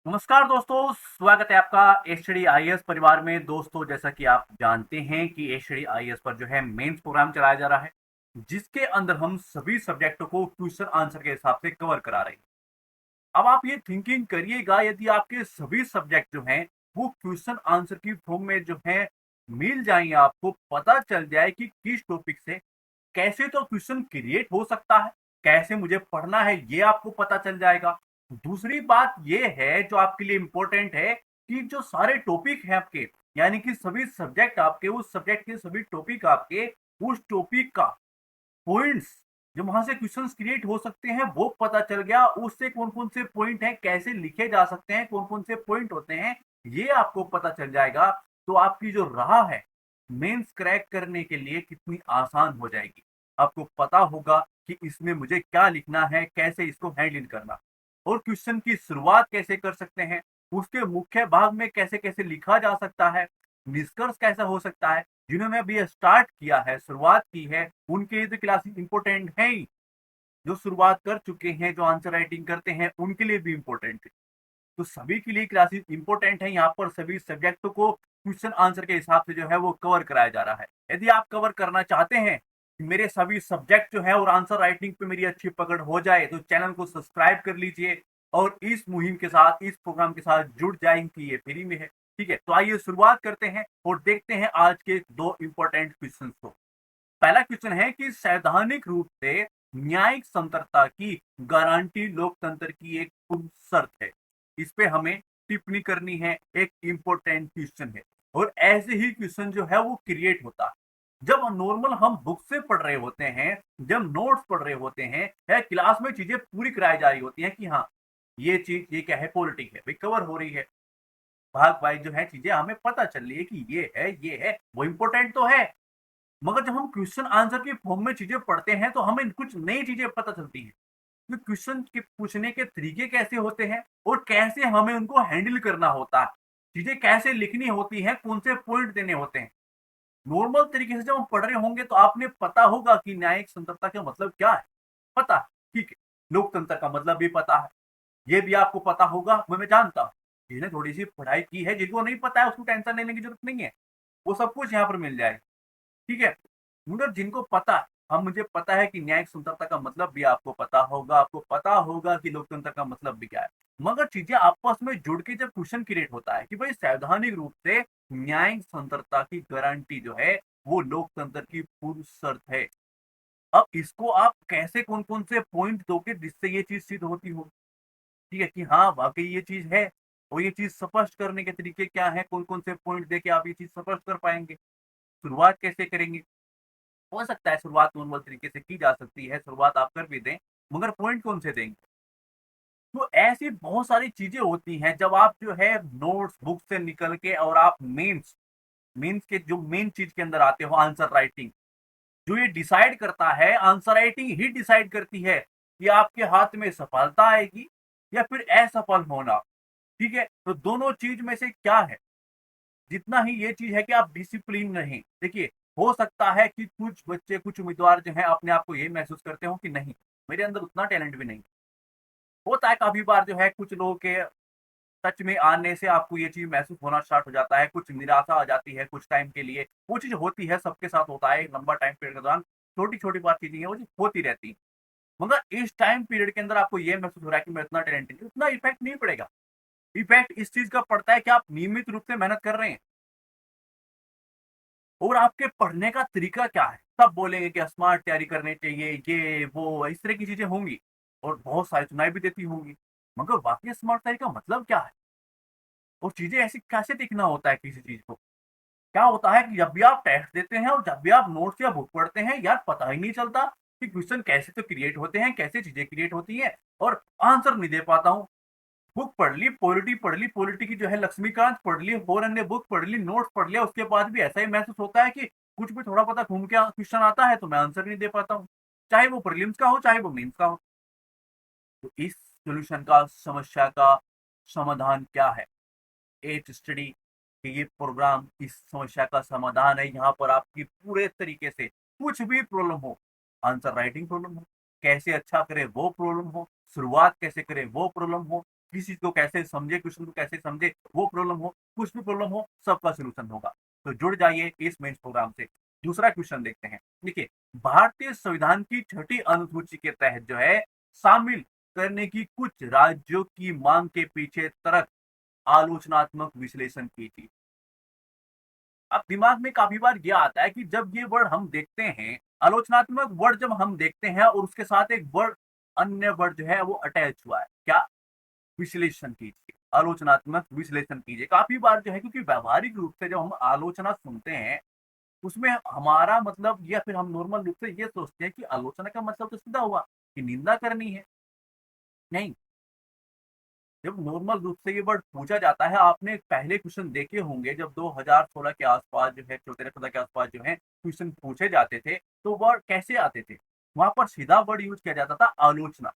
नमस्कार दोस्तों, स्वागत है आपका एचडी आईएएस परिवार में। दोस्तों, जैसा कि आप जानते हैं कि एचडी आईएएस पर जो है मेंस प्रोग्राम चलाया जा रहा है, जिसके अंदर हम सभी सब्जेक्टों को क्वेश्चन आंसर के हिसाब से कवर करा रहे हैं। अब आप ये थिंकिंग करिएगा, यदि आपके सभी सब्जेक्ट जो हैं वो क्वेश्चन आंसर की फॉर्म में जो है मिल जाएंगे, आपको पता चल जाए कि किस टॉपिक से कैसे तो क्वेश्चन क्रिएट हो सकता है, कैसे मुझे पढ़ना है ये आपको पता चल जाएगा। दूसरी बात ये है जो आपके लिए इंपॉर्टेंट है कि जो सारे टॉपिक हैं आपके, यानी कि सभी सब्जेक्ट आपके, उस सब्जेक्ट के सभी टॉपिक आपके, उस टॉपिक का पॉइंट्स जो वहां से क्वेश्चंस क्रिएट हो सकते हैं वो पता चल गया। उससे कौन कौन से पॉइंट हैं, कैसे लिखे जा सकते हैं, कौन कौन से पॉइंट होते हैं, ये आपको पता चल जाएगा। तो आपकी जो राह है मेंस क्रैक करने के लिए कितनी आसान हो जाएगी। आपको पता होगा कि इसमें मुझे क्या लिखना है, कैसे इसको हैंडल करना, और क्वेश्चन की शुरुआत कैसे कर सकते हैं, उसके मुख्य भाग में कैसे कैसे लिखा जा सकता है, निष्कर्ष कैसा हो सकता है। जिन्होंने अभी स्टार्ट किया है, शुरुआत की है, उनके लिए तो क्लासेस इंपॉर्टेंट है ही। जो शुरुआत कर चुके हैं, जो आंसर राइटिंग करते हैं, उनके लिए भी इंपॉर्टेंट है। तो सभी के लिए क्लासेस इंपॉर्टेंट है। यहाँ पर सभी सब्जेक्टों को क्वेश्चन आंसर के हिसाब से जो है वो कवर कराया जा रहा है। यदि आप कवर करना चाहते हैं कि मेरे सभी सब्जेक्ट जो है और आंसर राइटिंग पे मेरी अच्छी पकड़ हो जाए, तो चैनल को सब्सक्राइब कर लीजिए और इस मुहिम के साथ, इस प्रोग्राम के साथ जुड़ जाएंगे। ये फ्री में है। ठीक है, तो आइए शुरुआत करते हैं और देखते हैं आज के दो इंपॉर्टेंट क्वेश्चन को। पहला क्वेश्चन है कि सैद्धांतिक रूप से न्यायिक स्वतंत्रता की गारंटी लोकतंत्र की एक पूर्व शर्त है। इस पे हमें टिप्पणी करनी है। एक इंपॉर्टेंट क्वेश्चन है और ऐसे ही क्वेश्चन जो है वो क्रिएट होता है जब नॉर्मल हम बुक से पढ़ रहे होते हैं, जब नोट्स पढ़ रहे होते हैं या क्लास में चीजें पूरी कराई जा रही होती हैं कि हाँ ये चीज, ये क्या है, पॉलिटिक है भाई, कवर हो रही है, भाग वाइज जो है चीजें हमें पता चल रही है कि ये है, वो इंपॉर्टेंट तो है। मगर जब हम क्वेश्चन आंसर की फॉर्म में चीजें पढ़ते हैं तो हमें कुछ नई चीजें पता चलती हैं कि क्वेश्चन के पूछने के तरीके कैसे होते हैं और कैसे हमें उनको हैंडल करना होता है, चीजें कैसे लिखनी होती हैं, कौन से पॉइंट देने होते हैं। नॉर्मल तरीके से जब हम पढ़ रहे होंगे तो आपने पता होगा कि न्यायिक स्वतंत्रता का मतलब क्या है, पता है, ठीक है। लोकतंत्र का मतलब भी पता है, ये भी आपको पता होगा, वो मैं जानता हूँ। जिन्हें थोड़ी सी पढ़ाई की है, जिनको नहीं पता है उसको टेंशन लेने की जरूरत नहीं है, वो सब कुछ यहाँ पर मिल जाएगा। ठीक है, मगर जिनको पता है, हम, मुझे पता है कि न्यायिक स्वतंत्रता का मतलब भी आपको पता होगा, आपको पता होगा कि लोकतंत्र का मतलब भी क्या है। मगर चीजें आपस में जुड़ के जब क्वेश्चन क्रिएट होता है कि भाई सैद्धांतिक रूप से न्यायिक स्वतंत्रता की गारंटी जो है वो लोकतंत्र की पूर्व शर्त है। अब इसको आप कैसे, कौन कौन से पॉइंट दोगे जिससे ये चीज सिद्ध होती हो, ठीक है, कि हाँ वाकई ये चीज है। और ये चीज स्पष्ट करने के तरीके क्या है, कौन कौन से पॉइंट देके आप ये चीज स्पष्ट कर पाएंगे, शुरुआत कैसे करेंगे। हो सकता है शुरुआत नॉर्मल तरीके से की जा सकती है, शुरुआत आप कर भी दें, मगर पॉइंट कौन से देंगे। तो ऐसी बहुत सारी चीजें होती हैं जब आप जो है नोट्स बुक से निकल के और आप मेंस मेंस के जो मेन चीज के अंदर आते हो, आंसर राइटिंग, जो ये डिसाइड करता है, आंसर राइटिंग ही डिसाइड करती है कि आपके हाथ में सफलता आएगी या फिर असफल होना। ठीक है, तो दोनों चीज में से क्या है। जितना ही ये चीज है कि आप डिसिप्लिन रहें। देखिए, हो सकता है कि कुछ बच्चे, कुछ उम्मीदवार जो है अपने आप को ये महसूस करते हो कि नहीं, मेरे अंदर उतना टैलेंट भी नहीं। होता है काफी बार जो है कुछ लोगों के सच में आने से आपको ये चीज महसूस होना स्टार्ट हो जाता है, कुछ निराशा आ जाती है कुछ टाइम के लिए। वो चीज होती है, सबके साथ होता है, लंबा टाइम पीरियड के दौरान छोटी छोटी बात चीजें हैं वो चीज होती रहती है। मगर इस टाइम पीरियड के अंदर आपको ये महसूस हो रहा है कि मैं इतना टैलेंटेड, उतना इफेक्ट नहीं पड़ेगा। इफेक्ट इस चीज का पड़ता है कि आप नियमित रूप से मेहनत कर रहे हैं और आपके पढ़ने का तरीका क्या है। सब बोलेंगे कि स्मार्ट तैयारी करनी चाहिए, ये वो इस तरह की चीजें होंगी और बहुत सारी सुनाई भी देती होंगी। मगर वाकई स्मार्ट तैयारी का मतलब क्या है और चीजें ऐसी कैसे दिखना होता है किसी चीज को। क्या होता है कि जब भी आप टेस्ट देते हैं और जब भी आप नोट्स या बुक पढ़ते हैं, यार पता ही नहीं चलता कि क्वेश्चन कैसे तो क्रिएट होते हैं, कैसे चीजें क्रिएट होती हैं, और आंसर नहीं दे पाता हूँ। बुक पढ़ ली पॉलिटी की जो है लक्ष्मीकांत पढ़ ली, और अन्य बुक पढ़ ली, नोट्स पढ़ लिया, उसके बाद भी ऐसा ही महसूस होता है कि कुछ भी थोड़ा पता घूम के क्वेश्चन आता है तो मैं आंसर नहीं दे पाता हूँ, चाहे वो प्रीलिम्स का हो चाहे वो मेंस का हो। तो इस सोल्यूशन का, समस्या का समाधान क्या है। एट स्टडी कि ये प्रोग्राम इस समस्या का समाधान है। यहाँ पर आपकी पूरे तरीके से कुछ भी प्रॉब्लम हो, आंसर राइटिंग प्रॉब्लम हो, कैसे अच्छा करे वो प्रॉब्लम हो, शुरुआत कैसे करे वो प्रॉब्लम हो, किसी चीज को कैसे समझे, क्वेश्चन को कैसे समझे, वो प्रॉब्लम हो, कुछ भी प्रॉब्लम हो, सबका सोल्यूशन होगा। तो जुड़ जाइए इस मेंस प्रोग्राम से। दूसरा क्वेश्चन देखते हैं। देखिए, भारतीय संविधान की छठी अनुसूची के तहत जो है शामिल करने की कुछ राज्यों की मांग के पीछे तर्क आलोचनात्मक विश्लेषण कीजिए। अब दिमाग में काफी बार यह आता है कि जब ये वर्ड हम देखते हैं, आलोचनात्मक वर्ड जब हम देखते हैं और उसके साथ एक वर्ड, अन्य वर्ड जो है वो अटैच हुआ है, क्या? विश्लेषण कीजिए, आलोचनात्मक विश्लेषण कीजिए। काफी बार जो है, क्योंकि व्यावहारिक रूप से जब हम आलोचना सुनते हैं, उसमें हमारा मतलब, या फिर हम नॉर्मल रूप से ये सोचते हैं कि आलोचना का मतलब तो सीधा हुआ कि निंदा करनी है। नहीं, जब नॉर्मल रूप से ये वर्ड पूछा जाता है, आपने पहले क्वेश्चन देखे होंगे जब 2016 के आसपास जो है, 14-15 के आसपास जो है क्वेश्चन पूछे जाते थे, तो वर्ड कैसे आते थे? वहां पर सीधा वर्ड यूज किया जाता था, आलोचना।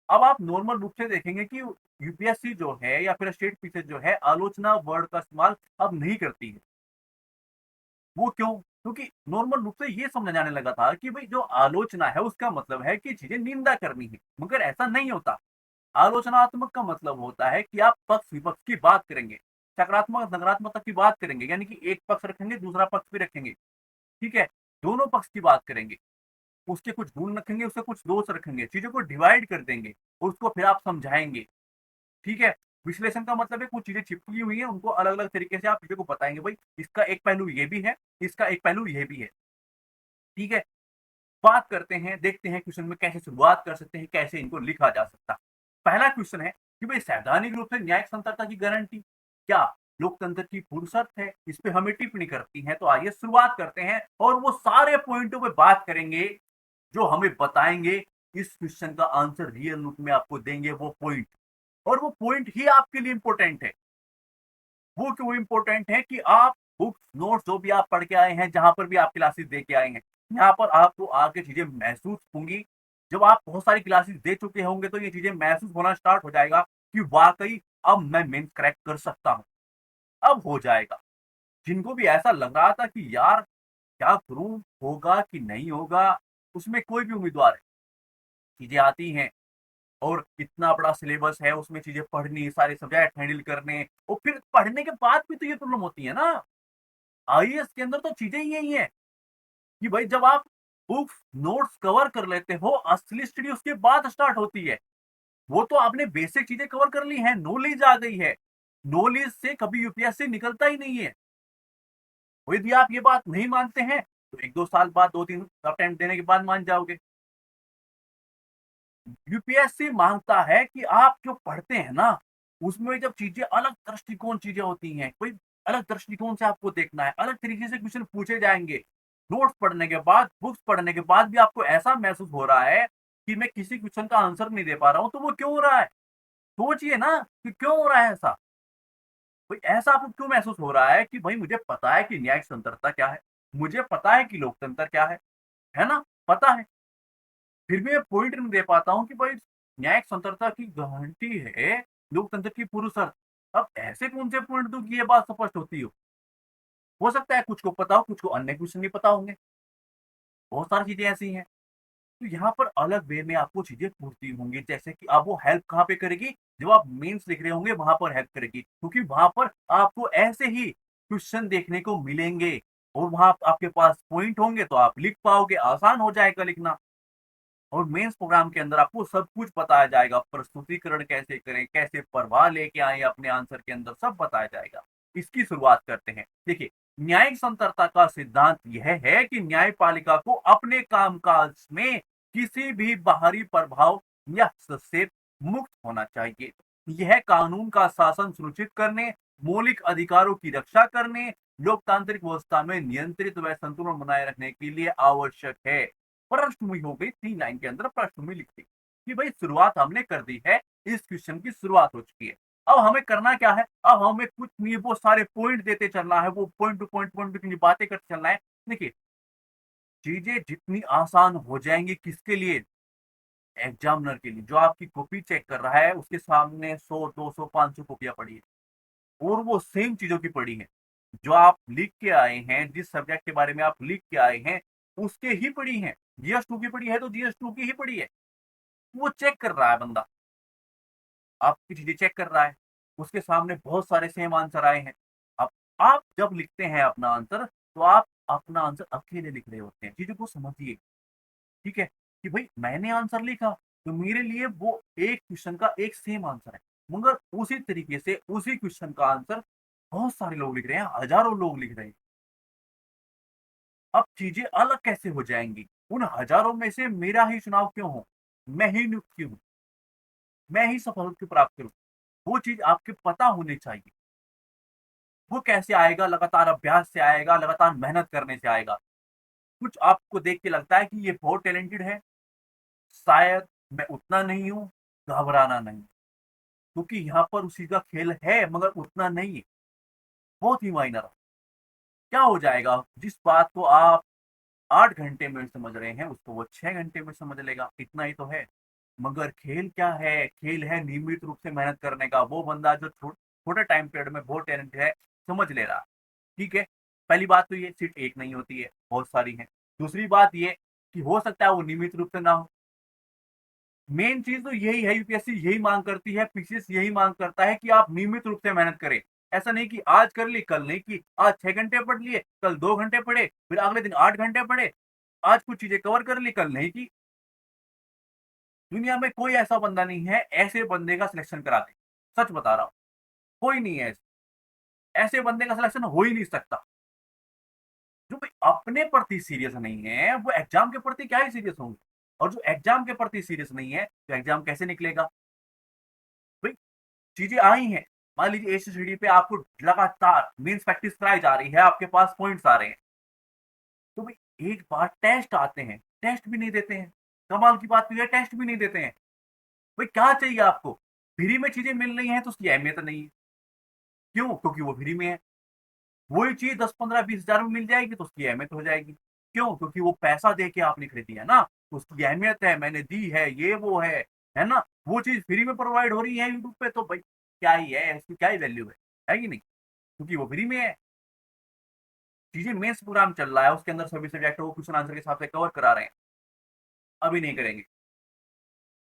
अब आप नॉर्मल रूप से देखेंगे कि यूपीएससी जो है या फिर स्टेट पीछे जो है, आलोचना वर्ड का इस्तेमाल अब नहीं करती है। वो क्यों? क्योंकि नॉर्मल रूप से ये समझा जाने लगा था कि भाई जो आलोचना है उसका मतलब है कि चीजें निंदा करनी है, मगर ऐसा नहीं होता। आलोचनात्मक का मतलब होता है कि आप पक्ष विपक्ष की बात करेंगे, सकारात्मक नकारात्मकता की बात करेंगे, यानी कि एक पक्ष रखेंगे, दूसरा पक्ष भी रखेंगे। ठीक है, दोनों पक्ष की बात करेंगे, उसके कुछ गुण रखेंगे, उसके कुछ दोष रखेंगे, चीजों को डिवाइड कर देंगे और उसको फिर आप समझाएंगे। ठीक है, विश्लेषण का मतलब है कुछ चीजें चिपकी हुई है, उनको अलग अलग तरीके से आप चीजों को बताएंगे, भाई इसका एक पहलू ये भी है, इसका एक पहलू ये भी है। ठीक है, बात करते हैं, देखते हैं क्वेश्चन में कैसे शुरुआत कर सकते हैं, कैसे इनको लिखा जा सकता है। पहला क्वेश्चन है कि भाई सैद्धांतिक रूप से न्यायिक स्वतंत्रता की गारंटी क्या लोकतंत्र की पूर्व शर्त है? इस पे हमें टिप्पणी करती है। तो आइए शुरुआत करते हैं और वो सारे पॉइंटों पे बात करेंगे जो हमें बताएंगे इस क्वेश्चन का आंसर रियल रूप में आपको देंगे वो पॉइंट। और वो पॉइंट ही आपके लिए इंपॉर्टेंट है। वो क्यों इंपॉर्टेंट है कि आप बुक्स नोट्स जो भी आप पढ़ के आए हैं, जहां पर भी आप क्लासेस दे के आए हैं, यहाँ पर आपको आगे चीजें महसूस होंगी। जब आप बहुत सारी क्लासेस दे चुके होंगे तो ये चीजें महसूस होना स्टार्ट हो जाएगा कि वाकई अब मैं मेंस क्रैक कर सकता हूँ। अब हो जाएगा। जिनको भी ऐसा लग रहा था कि यार क्या करूं, होगा कि नहीं होगा, उसमें कोई भी उम्मीदवार है, चीजें आती हैं और इतना बड़ा सिलेबस है, उसमें चीजें पढ़नी, सारे सब्जेक्ट हैंडल करने, और फिर पढ़ने के बाद भी तो ये प्रॉब्लम होती है ना। आईएएस के अंदर तो चीजें ही यही है कि भाई जब आप बुक्स नोट्स कवर कर लेते हो, असली स्टडी उसके बाद स्टार्ट होती है। वो तो आपने बेसिक चीजें कवर कर ली है, नॉलेज आ गई है। नॉलेज से कभी यूपीएससी निकलता ही नहीं है। यदि आप ये बात नहीं मानते हैं तो 1-2 साल बाद, 2-3 अटेम्प्ट देने के बाद मान जाओगे। यूपीएससी मांगता है कि आप जो पढ़ते हैं ना, उसमें जब चीजें अलग दृष्टिकोण चीजें होती हैं, कोई अलग दृष्टिकोण से आपको देखना है, अलग तरीके से क्वेश्चन पूछे जाएंगे। नोट्स पढ़ने के बाद, बुक्स पढ़ने के बाद भी आपको ऐसा महसूस हो रहा है कि मैं किसी क्वेश्चन का आंसर नहीं दे पा रहा हूं, तो वो क्यों हो रहा है? सोचिए ना कि क्यों हो रहा है ऐसा। भाई ऐसा आपको क्यों महसूस हो रहा है कि भाई मुझे पता है कि न्यायिक स्वतंत्रता क्या है, मुझे पता है कि लोकतंत्र क्या है ना, पता है, फिर भी मैं पॉइंट नहीं दे पाता हूँ कि भाई न्यायिक स्वतंत्रता की गारंटी है लोकतंत्र की पूर्व शर्त। अब ऐसे कौन से पॉइंट दूं कि ये बात स्पष्ट होती हो सकता है कुछ को पता हो, कुछ को अन्य क्वेश्चन नहीं पता होंगे, बहुत सारी चीजें ऐसी हैं। तो यहाँ पर अलग वे में आपको चीजें पूछती होंगी, जैसे कि अब वो हेल्प कहाँ पे करेगी? जब आप मेंस लिख रहे होंगे वहां पर हेल्प करेगी, क्योंकि वहां पर आपको ऐसे ही क्वेश्चन देखने को मिलेंगे और वहां आपके पास पॉइंट होंगे तो आप लिख पाओगे, आसान हो जाएगा लिखना। और मेंस प्रोग्राम के अंदर आपको सब कुछ बताया जाएगा, प्रस्तुतिकरण कैसे करें, कैसे प्रवाह लेके आए अपने आंसर के अंदर, सब बताया जाएगा। इसकी शुरुआत करते हैं। देखिए, न्यायिक स्वतंत्रता का सिद्धांत यह है कि न्यायपालिका को अपने कामकाज में किसी भी बाहरी प्रभाव या हस्तक्षेप मुक्त होना चाहिए। यह कानून का शासन सुनिश्चित करने, मौलिक अधिकारों की रक्षा करने, लोकतांत्रिक व्यवस्था में नियंत्रित व संतुलन बनाए रखने के लिए आवश्यक है। पृष्ठभूमि हो गई, 3 लाइन के अंदर पृष्ठभूमि लिख दी कि भाई शुरुआत हमने कर दी है, इस क्वेश्चन की शुरुआत हो चुकी है। अब हमें करना क्या है? अब हमें कुछ नहीं, वो सारे पॉइंट देते चलना है, वो पॉइंट टू बातें करते चलना है। देखिए, चीजें जितनी आसान हो जाएंगी किसके लिए? एग्जामिनर के लिए, जो आपकी कॉपी चेक कर रहा है, उसके सामने 100, 200, 500 कॉपियां पड़ी है और वो सेम चीजों की पड़ी है। जो आप लिख के आए हैं, जिस सब्जेक्ट के बारे में आप लिख के आए हैं, उसके ही पड़ी है। जीएस 2 की पड़ी है तो जीएस 2 की ही पड़ी है। वो चेक कर रहा है बंदा। आपकी चीजें चेक कर रहा है, उसके सामने बहुत सारे सेम आंसर आए हैं। अब आप जब लिखते हैं अपना आंसर, तो आप अपना आंसर अकेले लिख रहे होते हैं। चीजों को समझिए, ठीक है, कि भाई मैंने आंसर लिखा तो मेरे लिए वो एक क्वेश्चन का एक सेम आंसर है, मगर उसी तरीके से उसी क्वेश्चन का आंसर बहुत सारे लोग लिख रहे हैं, हजारों लोग लिख रहे हैं। अब चीजें अलग कैसे हो जाएंगी? उन हजारों में से मेरा ही चुनाव क्यों हो, मैं ही नियुक्त क्यों हूं, मैं ही सफल क्यों प्राप्त करूं? वो चीज आपके पता होनी चाहिए। वो कैसे आएगा? लगातार अभ्यास से आएगा, लगातार मेहनत करने से आएगा। कुछ आपको देख के लगता है कि ये बहुत टैलेंटेड है, शायद मैं उतना नहीं हूं, घबराना नहीं, क्योंकि यहाँ पर उसी का खेल है मगर उतना नहीं है, बहुत ही माइनर। क्या हो जाएगा? जिस बात को आप 8 घंटे में समझ रहे हैं उसको वो 6 घंटे में समझ लेगा, इतना ही तो है। मगर खेल क्या है? खेल है नियमित रूप से मेहनत करने का। वो बंदा जो छोटे टाइम पीरियड में बहुत टैलेंट है, समझ ले रहा, ठीक है। पहली बात तो ये सीट एक नहीं होती है, बहुत सारी है। दूसरी बात ये कि हो सकता है वो नियमित रूप से ना हो। मेन चीज तो यही है, यूपीएससी यही मांग करती है, पीसीएस यही मांग करता है कि आप नियमित रूप से मेहनत करें। ऐसा नहीं कि आज कर ली कल नहीं की, आज 6 घंटे पढ़ लिए, कल 2 घंटे पढ़े, फिर अगले दिन 8 घंटे पढ़े, आज कुछ चीजें कवर कर ली कल नहीं की। दुनिया में कोई ऐसा बंदा नहीं है ऐसे बंदे का सिलेक्शन करा दे, सच बता रहा हूं, कोई नहीं है ऐसे बंदे का सिलेक्शन हो ही नहीं सकता। जो भाई अपने प्रति सीरियस नहीं है वो एग्जाम के प्रति क्या ही सीरियस होंगे, और जो एग्जाम के प्रति सीरियस नहीं है तो एग्जाम कैसे निकलेगा? भाई चीजें आई हैं, मान लीजिए एसएससीडी पे आपको लगातार मीन्स प्रैक्टिस कराई जा रही है, आपके पास पॉइंट्स आ रहे हैं, तो भाई एक बार टेस्ट आते हैं, टेस्ट भी नहीं देते हैं। कमाल की बात तो यह टेस्ट भी नहीं देते हैं। भाई क्या चाहिए आपको? फ्री में चीजें मिल रही हैं तो उसकी अहमियत नहीं है। क्यों? क्योंकि वो फ्री में है। वही चीज 10, 15, 20 हजार में मिल जाएगी तो उसकी अहमियत हो जाएगी। क्यों? क्योंकि वो पैसा दे के आपने खरीदी है ना, तो उसकी अहमियत है, मैंने दी है, ये वो है ना। वो चीज फ्री में प्रोवाइड हो रही है यूट्यूब पे, तो भाई क्या ही है, इसकी क्या ही वैल्यू है कि नहीं? क्योंकि वो फ्री में है। चीजें मेंस प्रोग्राम चल रहा है, उसके अंदर सभी सब्जेक्टों को क्वेश्चन आंसर के हिसाब से कवर करा रहे हैं, अभी नहीं करेंगे।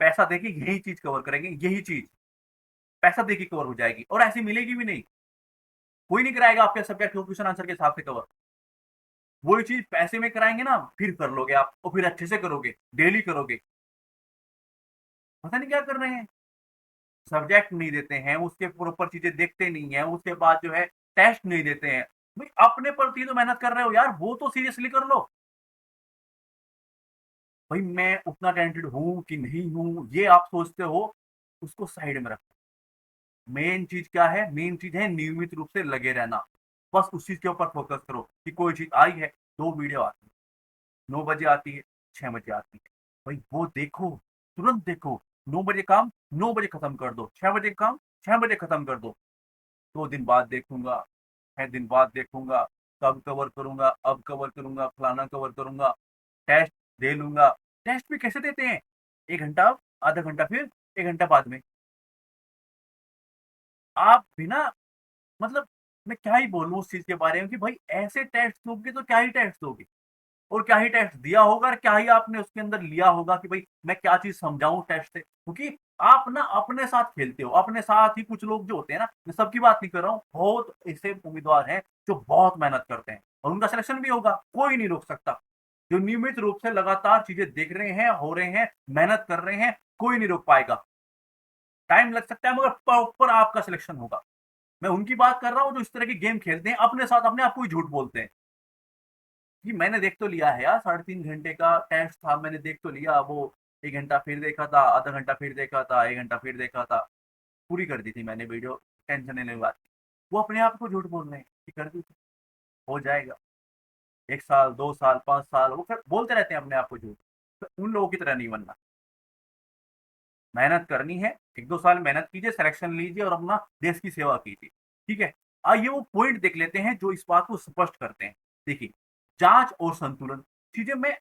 पैसा देके यही चीज कवर करेंगे, यही चीज पैसा देके कवर हो जाएगी, और ऐसी मिलेगी भी नहीं। कोई नहीं कराएगा आपके सब्जेक्ट को क्वेश्चन आंसर के हिसाब से कवर। वही चीज पैसे में कराएंगे ना, फिर कर लोगे आप, और फिर अच्छे से करोगे, डेली करोगे। पता नहीं क्या कर रहे हैं, सब्जेक्ट नहीं देते हैं, उसके प्रॉपर चीजें देखते नहीं है, उसके बाद जो है टेस्ट नहीं देते हैं। भाई अपने प्रति तो मेहनत कर रहे हो यार, वो तो सीरियसली कर लो। भाई मैं उतना टैलेंटेड हूं कि नहीं हूं ये आप सोचते हो, उसको साइड में रखो। मेन चीज क्या है? मेन चीज है नियमित रूप से लगे रहना। बस उस चीज के ऊपर फोकस करो कि कोई चीज आई है, 2 वीडियो आती है, 9 बजे आती है, 6 बजे आती है, भाई वो देखो, तुरंत देखो। 9 बजे काम 9 बजे खत्म कर दो, 6 बजे काम 6 बजे खत्म कर दो। 2 दिन बाद देखूंगा, 6 दिन बाद देखूंगा, कब कवर करूंगा, अब कवर करूंगा, फलाना कवर करूंगा, टेस्ट दे लूंगा। टेस्ट भी कैसे देते हैं? 1 घंटा, आधा घंटा, फिर 1 घंटा बाद में। आप बिना मतलब, मैं क्या ही बोलूं उस चीज के बारे में कि भाई ऐसे टेस्ट दोगे तो क्या ही टेस्ट दोगे, और क्या ही टेस्ट दिया होगा, और क्या ही आपने उसके अंदर लिया होगा कि भाई मैं क्या चीज समझाऊं टेस्ट से। क्योंकि आप ना अपने साथ खेलते हो, अपने साथ ही कुछ लोग जो होते हैं ना, मैं सबकी बात नहीं कर रहा हूँ, बहुत ऐसे उम्मीदवार हैं जो बहुत मेहनत करते हैं और उनका सिलेक्शन भी होगा, कोई नहीं रोक सकता। जो नियमित रूप से लगातार चीजें देख रहे हैं, हो रहे हैं, मेहनत कर रहे हैं, कोई नहीं रोक पाएगा। टाइम लग सकता है मगर प्रॉपर आपका सिलेक्शन होगा। मैं उनकी बात कर रहा हूँ जो इस तरह की गेम खेलते हैं, अपने साथ अपने आप को ही झूठ बोलते हैं कि मैंने देख तो लिया है यार, 3.5 घंटे का टेस्ट था, मैंने देख तो लिया वो। 1 घंटा फिर देखा था, आधा घंटा फिर देखा था, 1 घंटा फिर देखा था, पूरी कर दी थी मैंने वीडियो, टेंशन लेने की बात। वो अपने आप को झूठ बोल रहे हैं कि कर दी थी, हो जाएगा। 1 साल, 2 साल, 5 साल वो बोलते रहते हैं अपने आप को झूठ। तो उन लोगों की तरह नहीं बनना, मेहनत करनी है, 1-2 साल मेहनत कीजिए, सिलेक्शन लीजिए और अपना देश की सेवा कीजिए, ठीक है। आइए वो पॉइंट देख लेते हैं जो इस बात को स्पष्ट करते हैं। देखिए, जांच और संतुलन चीजें मैं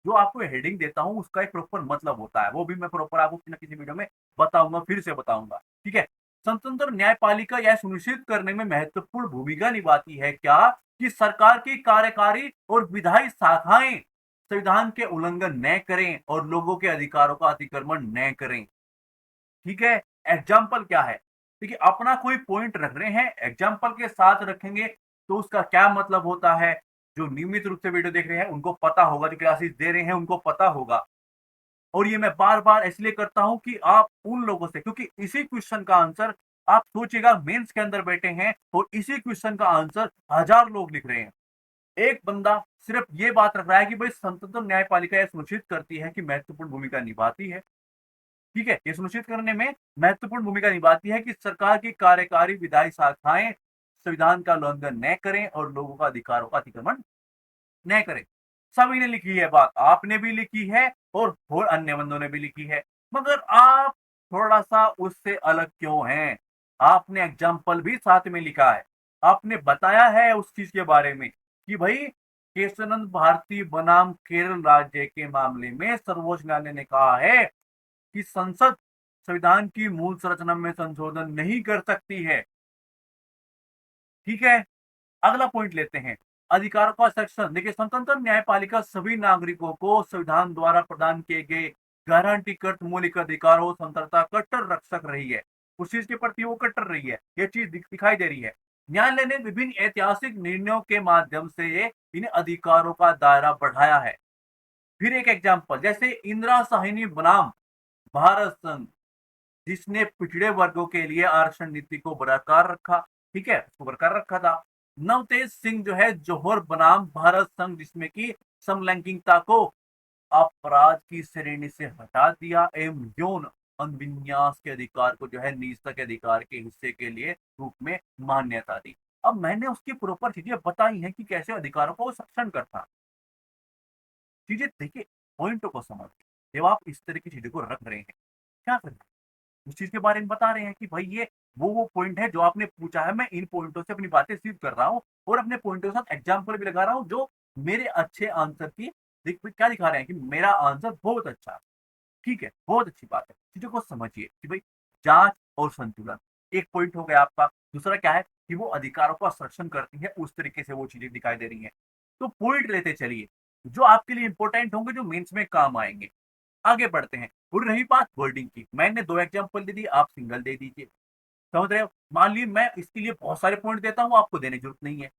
जो आपको हेडिंग देता हूं उसका एक प्रॉपर मतलब होता है, वो भी मैं प्रॉपर आपको किसी न किसी वीडियो में बताऊंगा, फिर से बताऊंगा, ठीक है। स्वतंत्र न्यायपालिका यह सुनिश्चित करने में महत्वपूर्ण भूमिका निभाती है क्या कि सरकार की कार्यकारी और विधायी शाखाएं संविधान के उल्लंघन न करें और लोगों के अधिकारों का अतिक्रमण न करें, ठीक है। एग्जाम्पल क्या है। देखिए अपना कोई पॉइंट रख रहे हैं, एग्जाम्पल के साथ रखेंगे तो उसका क्या मतलब होता है। जो नियमित रूप से वीडियो देख रहे हैं उनको पता होगा, जो क्लासेस दे रहे हैं उनको पता होगा। और ये मैं बार बार इसलिए करता हूं कि आप उन लोगों से, क्योंकि इसी क्वेश्चन का आंसर आप सोचिएगा मेंस के अंदर बैठे हैं और इसी क्वेश्चन का आंसर 1000 लोग लिख रहे हैं। एक बंदा सिर्फ ये बात रख रहा है कि भाई स्वतंत्र न्यायपालिका यह सुनिश्चित करती है कि महत्वपूर्ण भूमिका निभाती है। ठीक है, ये सुनिश्चित करने में महत्वपूर्ण भूमिका निभाती है कि सरकार की कार्यकारी विधायी शाखाएं संविधान का उल्लंघन न करें और लोगों का अधिकारों का अतिक्रमण न करें। सभी ने लिखी है बात, आपने भी लिखी है और अन्य बंदों ने भी लिखी है, मगर आप थोड़ा सा उससे अलग क्यों हैं। आपने एग्जाम्पल भी साथ में लिखा है, आपने बताया है उस चीज के बारे में कि भाई केशवानंद भारती बनाम केरल राज्य के मामले में सर्वोच्च न्यायालय ने कहा है कि संसद संविधान की मूल संरचना में संशोधन नहीं कर सकती है। ठीक है, अगला पॉइंट लेते हैं, अधिकारों का सेक्शन। देखिए स्वतंत्र न्यायपालिका सभी नागरिकों को संविधान द्वारा प्रदान किए गए गारंटीकृत मौलिक अधिकारों स्वतंत्रता कट्टर रक्षक रही है। उस चीज के प्रति वो कट्टर रही है, ये चीज दिखाई दे रही है। न्यायालय ने विभिन्न ऐतिहासिक निर्णयों के माध्यम से इन अधिकारों का दायरा बढ़ाया है। फिर एक एग्जाम्पल, जैसे इंदिरा साहिनी बनाम भारत संघ, जिसने पिछड़े वर्गों के लिए आरक्षण नीति को बरकरार रखा। ठीक है, उसको बरकरार रखा था। नवतेज सिंह जो है जौहर बनाम भारत संघ, जिसमें की समलैंगिकता को अपराध की श्रेणी से हटा दिया एवं यौन अभिन्यास के अधिकार को जो है निजता के अधिकार के हिस्से के लिए रूप में मान्यता दी। अब मैंने उसकी प्रॉपर चीजें बताई हैं कि कैसे अधिकारों को सक्षम करता। चीजें देखिए, पॉइंटों को समझिए। जब आप इस तरह की चीजों को रख रहे हैं, क्या करें, उस चीज के बारे में बता रहे हैं कि भाई ये वो पॉइंट है जो आपने पूछा है, मैं इन पॉइंटों से अपनी बातें सिद्ध कर रहा हूँ और अपने पॉइंटों के साथ एग्जाम्पल भी लगा रहा हूँ जो मेरे अच्छे आंसर की क्या दिखा रहे हैं कि मेरा आंसर बहुत अच्छा है। ठीक है, बहुत अच्छी बात है। चीजों को समझिए कि भाई जांच और संतुलन एक पॉइंट हो गया आपका। दूसरा क्या है कि वो अधिकारों का संरक्षण करती है, उस तरीके से वो चीजें दिखाई दे रही है। तो पॉइंट लेते चलिए जो आपके लिए इंपॉर्टेंट होंगे, जो मेंस में काम आएंगे। आगे बढ़ते हैं। और रही बात वर्डिंग की, मैंने 2 एग्जांपल दे दी, आप सिंगल दे दीजिए। समझ रहे हो, मान लीजिए मैं इसके लिए बहुत सारे पॉइंट देता हूं, आपको देने की जरूरत नहीं है।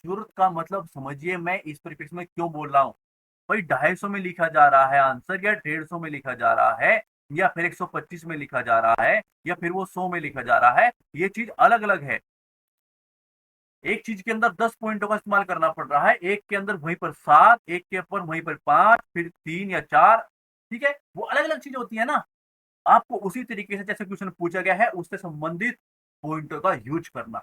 जरूरत का मतलब समझिए मैं इस परिप्रेक्ष्य में क्यों बोल रहा हूं। भाई 250 में लिखा जा रहा है आंसर, या 150 में लिखा जा रहा है, या फिर 125 में लिखा जा रहा है, या फिर वो 100 में लिखा जा रहा है, ये चीज अलग अलग है। एक चीज के अंदर 10 पॉइंटों का इस्तेमाल करना पड़ रहा है, एक के अंदर वहीं पर 7, एक के ऊपर वहीं पर 5, फिर 3 या 4। ठीक है, वो अलग अलग चीजें होती है ना। आपको उसी तरीके से जैसे क्वेश्चन पूछा गया है उससे संबंधित पॉइंटों का यूज करना,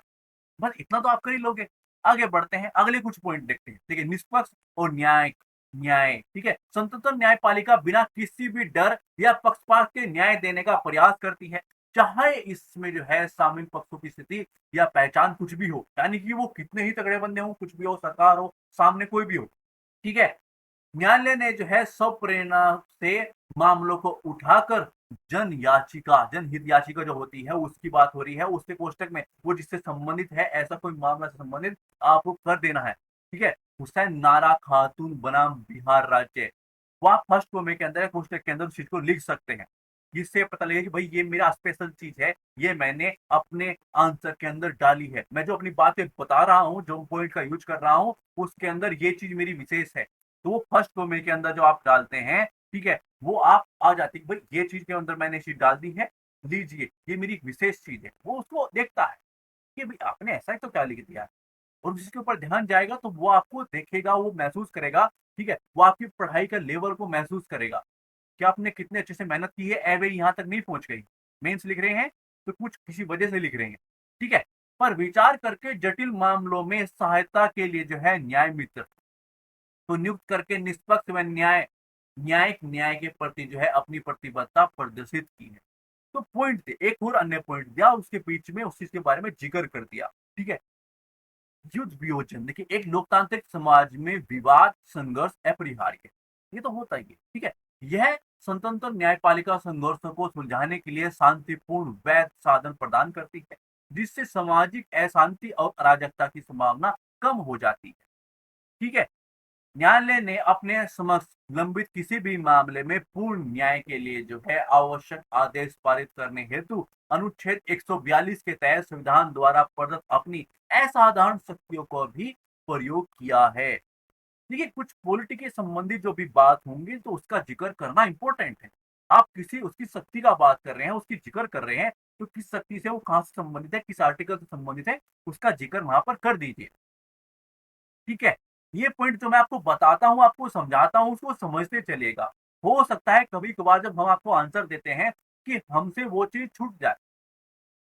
बस इतना तो आप कर ही लोगे। आगे बढ़ते हैं, अगले कुछ पॉइंट देखते हैं। ठीक है, निष्पक्ष और न्याय। न्याय, ठीक है, स्वतंत्र न्यायपालिका बिना किसी भी डर या पक्षपात के न्याय देने का प्रयास करती है, चाहे इसमें जो है शामिल पक्षों की स्थिति या पहचान कुछ भी हो, यानी कि वो कितने ही तगड़े बंदे हो, कुछ भी हो, सरकार हो, सामने कोई भी हो। ठीक है, न्यायालय ने जो है सब प्रेरणा से मामलों को उठाकर जनहित याचिका जो होती है उसकी बात हो रही है, उसके कोष्टक में वो जिससे संबंधित है, ऐसा कोई मामला से संबंधित आपको कर देना है। ठीक है, हुसैन नारा खातून बनाम बिहार राज्य, वो आप फर्स्ट में के अंदर कोष्टक के अंदर उस चीज को लिख सकते हैं, जिससे पता लगेगा कि भाई ये मेरा स्पेशल चीज है, ये मैंने अपने आंसर के अंदर डाली है। मैं जो अपनी बातें बता रहा हूँ, जो पॉइंट का यूज कर रहा हूँ, उसके अंदर ये चीज मेरी विशेष है। तो वो फर्स्ट डोमेन के अंदर जो आप डालते हैं, ठीक है, वो आप आ जाती है भाई ये चीज के अंदर मैंने चीज डाल दी है, लीजिए ये मेरी एक विशेष चीज है। वो उसको देखता है कि भाई आपने ऐसा ही तो क्या लिख दिया, और जिसके ऊपर ध्यान जाएगा तो वो आपको देखेगा, वो महसूस करेगा। ठीक है, वो आपकी पढ़ाई का लेवल को महसूस करेगा कि आपने कितने अच्छे से मेहनत की है, एवे यहाँ तक नहीं पहुंच गई। मेंस लिख रहे हैं तो कुछ किसी वजह से लिख रहे हैं। ठीक है, पर विचार करके जटिल मामलों में सहायता के लिए जो है न्याय मित्र तो नियुक्त करके निष्पक्ष व न्यायिक न्याय के प्रति जो है अपनी प्रतिबद्धता प्रदर्शित की है। तो पॉइंट दे, एक और अन्य पॉइंट दिया, उसके बीच में उस चीज के बारे में जिक्र कर दिया। ठीक है, युद्ध वियोजन, देखिए एक लोकतांत्रिक समाज में विवाद संघर्ष अपरिहार्य है, ये तो होता ही है। ठीक है, यह स्वतंत्र न्यायपालिका संघर्षों को सुलझाने के लिए शांतिपूर्ण वैध साधन प्रदान करती है, जिससे सामाजिक अशांति और अराजकता की संभावना कम हो जाती है। ठीक है, न्यायालय ने अपने समक्ष लंबित किसी भी मामले में पूर्ण न्याय के लिए जो है आवश्यक आदेश पारित करने हेतु अनुच्छेद 142 के तहत संविधान द्वारा प्रदत्त अपनी असाधारण शक्तियों को भी प्रयोग किया है। देखिए, कुछ पॉलिटी के संबंधित जो भी बात होंगी तो उसका जिक्र करना इंपॉर्टेंट है। आप किसी उसकी शक्ति का बात कर रहे हैं, उसकी जिक्र कर रहे हैं, तो किस शक्ति से वो कहां से संबंधित है, किस आर्टिकल से संबंधित है, उसका जिक्र वहां पर कर दीजिए। ठीक है, ये पॉइंट जो मैं आपको बताता हूँ, आपको समझाता हूँ, उसको समझते चलिएगा। हो सकता है कभी कभार जब हम आपको आंसर देते हैं कि हमसे वो चीज छूट जाए,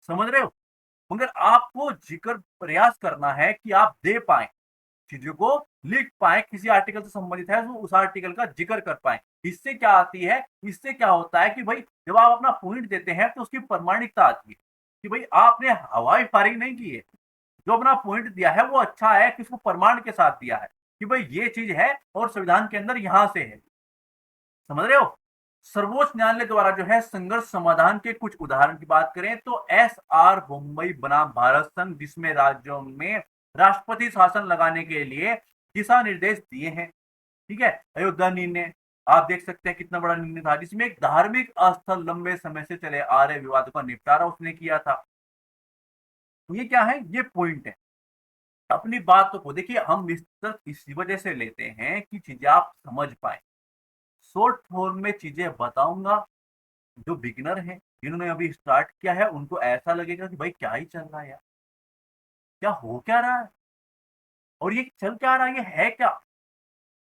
समझ रहे हो, मगर आपको जिक्र प्रयास करना है कि आप दे पाए, चीजों को लिख पाए, किसी आर्टिकल से संबंधित है तो उस आर्टिकल का जिक्र कर पाए। इससे क्या आती है, इससे क्या होता है कि भाई जब आप अपना पॉइंट देते हैं तो उसकी प्रमाणिकता आती है कि भाई आपने हवाई फायरिंग नहीं की है, जो अपना पॉइंट दिया है वो अच्छा है कि उसको प्रमाण के साथ दिया है कि भाई ये चीज है और संविधान के अंदर यहां से है, समझ रहे हो। सर्वोच्च न्यायालय द्वारा जो है संघर्ष समाधान के कुछ उदाहरण की बात करें तो SR मुंबई बनाम भारत संघ, जिसमें राज्यों में राष्ट्रपति शासन लगाने के लिए दिशा निर्देश दिए हैं। ठीक है, अयोध्या निर्णय आप देख सकते हैं कितना बड़ा निर्णय था, जिसमें एक धार्मिक स्थल लंबे समय से चले आ रहे विवादों का निपटारा उसने किया था। तो ये क्या है, ये पॉइंट है। अपनी बातों को देखिए हम विस्तृत इसी वजह से लेते हैं कि चीजें आप समझ पाए। शॉर्ट फॉर्म में चीजें बताऊंगा, जो बिगिनर हैं, जिन्होंने अभी स्टार्ट किया है, उनको ऐसा लगेगा कि भाई क्या ही चल रहा है यार, क्या हो क्या रहा है, और ये चल क्या रहा है, ये है क्या।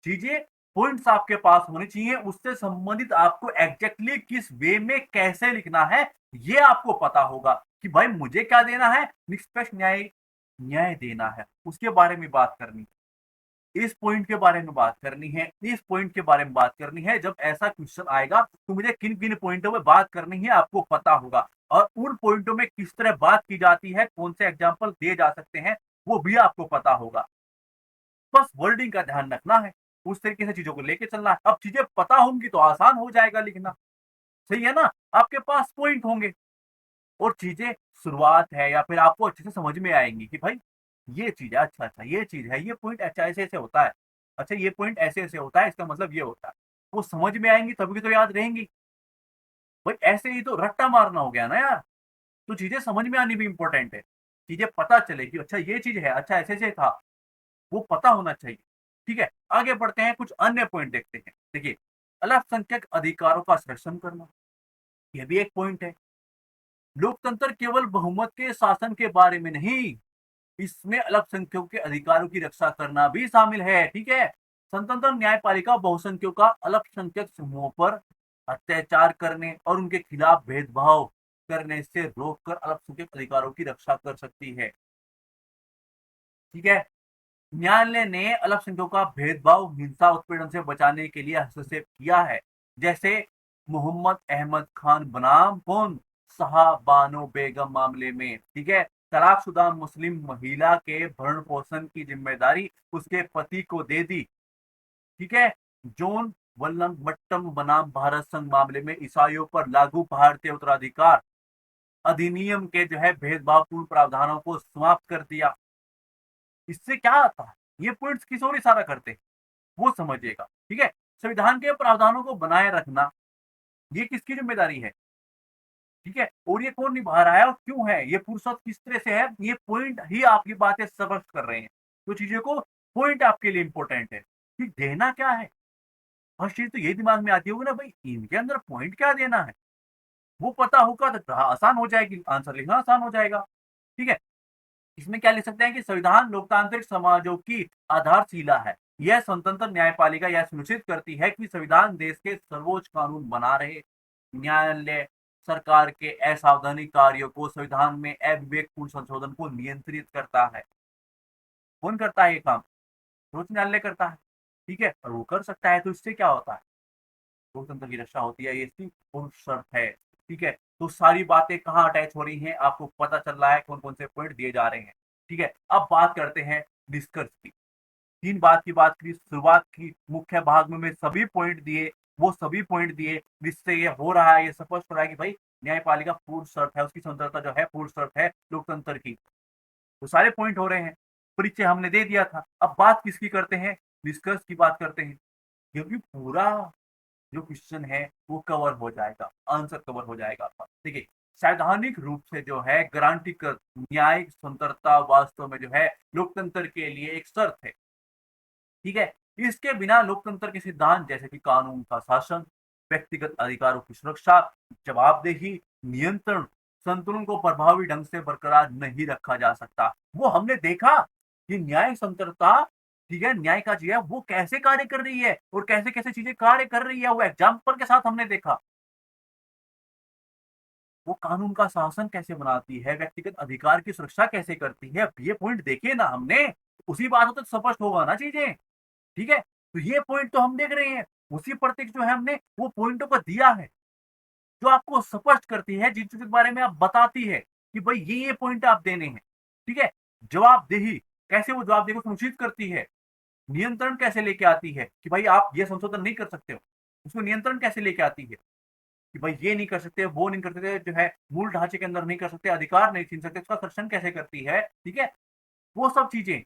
चीजें पॉइंट्स आपके पास होने चाहिए, उससे संबंधित आपको एग्जैक्टली किस वे में कैसे लिखना है ये आपको पता होगा कि भाई मुझे क्या देना है, निष्पक्ष न्याय न्याय देना है, उसके बारे में बात करनी है, इस पॉइंट के बारे में बात करनी है, इस पॉइंट के बारे में बात करनी है। जब ऐसा क्वेश्चन आएगा तो मुझे किन किन पॉइंटों में बात करनी है आपको पता होगा, और उन पॉइंटों में किस तरह बात की जाती है, कौन से एग्जाम्पल दिए जा सकते हैं वो भी आपको पता होगा। बस वर्डिंग का ध्यान रखना है, उस तरीके से चीजों को लेके चलना है। अब चीजें पता होंगी तो आसान हो जाएगा लिखना, सही है ना। आपके पास पॉइंट होंगे और चीजें शुरुआत है या फिर आपको अच्छे से समझ में आएंगी कि भाई ये चीज है, अच्छा अच्छा ये चीज है, ये पॉइंट अच्छा ऐसे ऐसे होता है, अच्छा ये पॉइंट ऐसे ऐसे होता है, इसका मतलब ये होता है। वो समझ में आएंगी तभी तो याद रहेंगी। भाई ऐसे ही तो रट्टा मारना हो गया ना यार। तो चीजें समझ में आनी भी इंपॉर्टेंट है, चीजें पता चले कि अच्छा ये चीज है, अच्छा ऐसे ऐसे था, वो पता होना चाहिए। ठीक है, आगे बढ़ते हैं, कुछ अन्य पॉइंट देखते हैं। देखिए, अल्पसंख्यक अधिकारों का संरक्षण करना, यह भी एक पॉइंट है। लोकतंत्र केवल बहुमत के शासन के बारे में नहीं, इसमें अल्पसंख्यकों के अधिकारों की रक्षा करना भी शामिल है। ठीक है, स्वतंत्र न्यायपालिका बहुसंख्यकों का अल्पसंख्यक समूहों पर अत्याचार करने और उनके खिलाफ भेदभाव करने से रोककर अल्पसंख्यक अधिकारों की रक्षा कर सकती है। ठीक है, न्यायालय ने अल्पसंख्यकों का भेदभाव, हिंसा, उत्पीड़न से बचाने के लिए हस्तक्षेप किया है, जैसे मोहम्मद अहमद खान बनाम कौन, शाहबानो बेगम मामले में। ठीक है, तलाकशुदा मुस्लिम महिला के भरण पोषण की जिम्मेदारी उसके पति को दे दी। ठीक है, जॉन वल्लभट्टम बनाम भारत संघ मामले में ईसाइयों पर लागू भारतीय उत्तराधिकार अधिनियम के जो है भेदभावपूर्ण प्रावधानों को समाप्त कर दिया। इससे क्या आता है, ये पॉइंट्स किस ओर इशारा करते हैं वो समझिएगा। ठीक है, संविधान के प्रावधानों को बनाए रखना ये किसकी जिम्मेदारी है। ठीक है, और ये कौन निभा रहा है और क्यों है, ये फुर्सत किस तरह से है, ये पॉइंट ही आपकी बातें स्पष्ट कर रहे हैं। तो चीजों को पॉइंट आपके लिए इंपॉर्टेंट है कि देना क्या है। फर्स्ट चीज तो ये दिमाग में आती होगी ना भाई, इनके अंदर पॉइंट क्या देना है, वो पता होगा तो आसान हो जाएगी, आंसर लिखना आसान हो जाएगा। ठीक है, इसमें क्या लिख सकते हैं कि संविधान लोकतांत्रिक समाजों की आधारशिला है, यह स्वतंत्र न्यायपालिका यह सुनिश्चित करती है कि संविधान देश के सर्वोच्च कानून बना रहे। न्यायालय सरकार के असावधानिक कार्यों को संविधान में अविवेकपूर्ण संशोधन को नियंत्रित करता है। कौन करता है ये काम, सर्वोच्च न्यायालय करता है। ठीक है, और वो कर सकता है तो इससे क्या होता है, लोकतंत्र की रक्षा होती है, ये इसकी पूर्ण शर्त है। ठीक है, तो सारी बातें कहाँ अटैच हो रही हैं आपको पता चल रहा है, कौन कौन से पॉइंट दिए जा रहे हैं। ठीक है, अब बात करते हैं डिस्कस की। तीन बात की बात की, शुरुआत की मुख्य भाग में सभी पॉइंट दिए, वो सभी पॉइंट दिए जिससे ये हो रहा है, ये स्पष्ट हो रहा है कि भाई न्यायपालिका पूर्ण शर्त है, उसकी स्वतंत्रता जो है पूर्ण शर्त है लोकतंत्र की। तो सारे पॉइंट हो रहे हैं, परिचय हमने दे दिया था। अब बात किसकी करते हैं, डिस्कस की बात करते हैं, क्योंकि पूरा जो क्वेश्चन है वो कवर हो जाएगा, आंसर कवर हो जाएगा आपका। देखिए, सैद्धांतिक रूप से जो है गारंटीकृत न्यायिक स्वतंत्रता वास्तव में जो है लोकतंत्र के लिए एक शर्त है। ठीक है, इसके बिना लोकतंत्र के सिद्धांत जैसे कि कानून का शासन, व्यक्तिगत अधिकारों की सुरक्षा, जवाबदेही, नियंत्रण, संतुलन को प्रभावी ढंग से बरकरार नहीं रखा जा सकता। वो हमने देखा कि न्यायिक स्वतंत्रता, ठीक है, न्याय का जो है वो कैसे कार्य कर रही है और कैसे कैसे चीजें कार्य कर रही है, वो एग्जाम्पल के साथ हमने देखा। वो कानून का शासन कैसे बनाती है, व्यक्तिगत अधिकार की सुरक्षा कैसे करती है, ये पॉइंट देखे ना हमने, उसी बात तो स्पष्ट होगा ना चीजें। ठीक है, तो ये पॉइंट तो हम देख रहे हैं, उसी प्रतीक जो है हमने वो पॉइंटों को दिया है, जो आपको स्पष्ट करती है, जिन चीजों के बारे में आप बताती है कि भाई ये पॉइंट आप देने हैं। ठीक है, जवाबदेही, कैसे वो जवाबदेही को सुनिश्चित करती है, नियंत्रण कैसे लेके आती है कि भाई आप ये संशोधन नहीं कर सकते हो, उसको नियंत्रण कैसे लेके आती है कि भाई ये नहीं कर सकते, वो नहीं कर सकते, जो है मूल ढांचे के अंदर नहीं कर सकते, अधिकार नहीं छीन सकते, उसका संरक्षण कैसे करती है। ठीक है, वो सब चीजें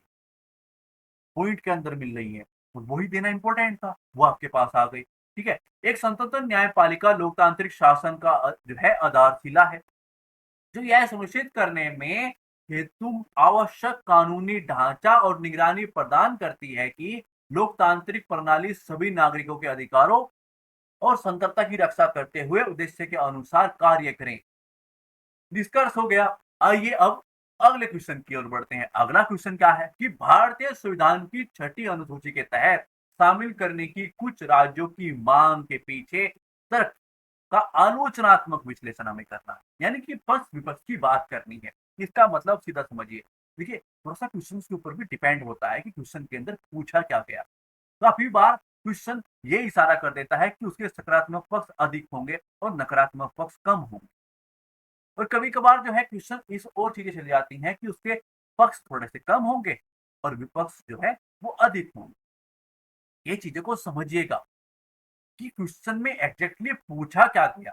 पॉइंट के अंदर मिल रही है, और वही देना इंपॉर्टेंट था, वो आपके पास आ गई। ठीक है, एक स्वतंत्र न्यायपालिका लोकतांत्रिक शासन का जो है आधारशिला है, जो यह सुनिश्चित करने में हेतु आवश्यक कानूनी ढांचा और निगरानी प्रदान करती है कि लोकतांत्रिक प्रणाली सभी नागरिकों के अधिकारों और संकटता की रक्षा करते हुए उद्देश्य के अनुसार कार्य करें। निष्कर्ष हो गया। आइए अब अगले क्वेश्चन की ओर बढ़ते हैं। अगला क्वेश्चन क्या है कि भारतीय संविधान की छठी अनुसूची के तहत शामिल करने की कुछ राज्यों की मांग के पीछे तर्क का आलोचनात्मक विश्लेषण हमें करना है, यानी कि पक्ष विपक्ष की बात करनी है। इसका मतलब सीधा समझिए, देखिए थोड़ा सा क्वेश्चन के ऊपर भी डिपेंड होता है कि क्वेश्चन के अंदर पूछा क्या गया। काफी बार क्वेश्चन ये इशारा कर देता है कि उसके सकारात्मक पक्ष अधिक होंगे और नकारात्मक पक्ष कम होंगे, और कभी कभार जो है क्वेश्चन इस और चीजें चली जाती हैं कि उसके पक्ष थोड़े से कम होंगे और विपक्ष जो है वो अधिक होंगे। ये चीजों को समझिएगा कि क्वेश्चन में एग्जैक्टली पूछा क्या गया,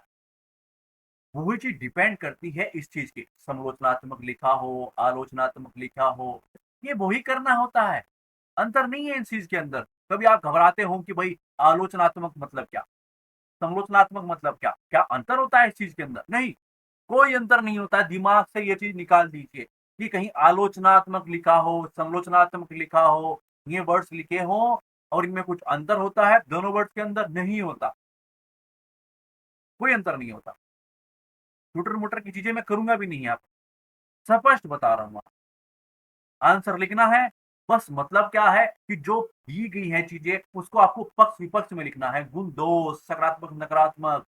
वही चीज डिपेंड करती है इस चीज की। समालोचनात्मक लिखा हो, आलोचनात्मक लिखा हो, ये वही करना होता है, अंतर नहीं है इन चीज के अंदर। कभी आप घबराते हो कि भाई आलोचनात्मक मतलब क्या, समालोचनात्मक मतलब क्या, क्या अंतर होता है इस चीज के अंदर? नहीं, कोई अंतर नहीं होता है। दिमाग से ये चीज निकाल दीजिए कि कहीं आलोचनात्मक लिखा हो, समालोचनात्मक लिखा हो, ये वर्ड्स लिखे हो और इनमें कुछ अंतर होता है, दोनों वर्ड्स के अंदर नहीं होता, कोई अंतर नहीं होता। टूटर मोटर की चीजें मैं करूंगा भी नहीं, आप स्पष्ट बता रहा हूं। आंसर लिखना है, बस मतलब क्या है कि जो दी गई है चीजें उसको आपको पक्ष विपक्ष में लिखना है, गुण दोष, सकारात्मक नकारात्मक,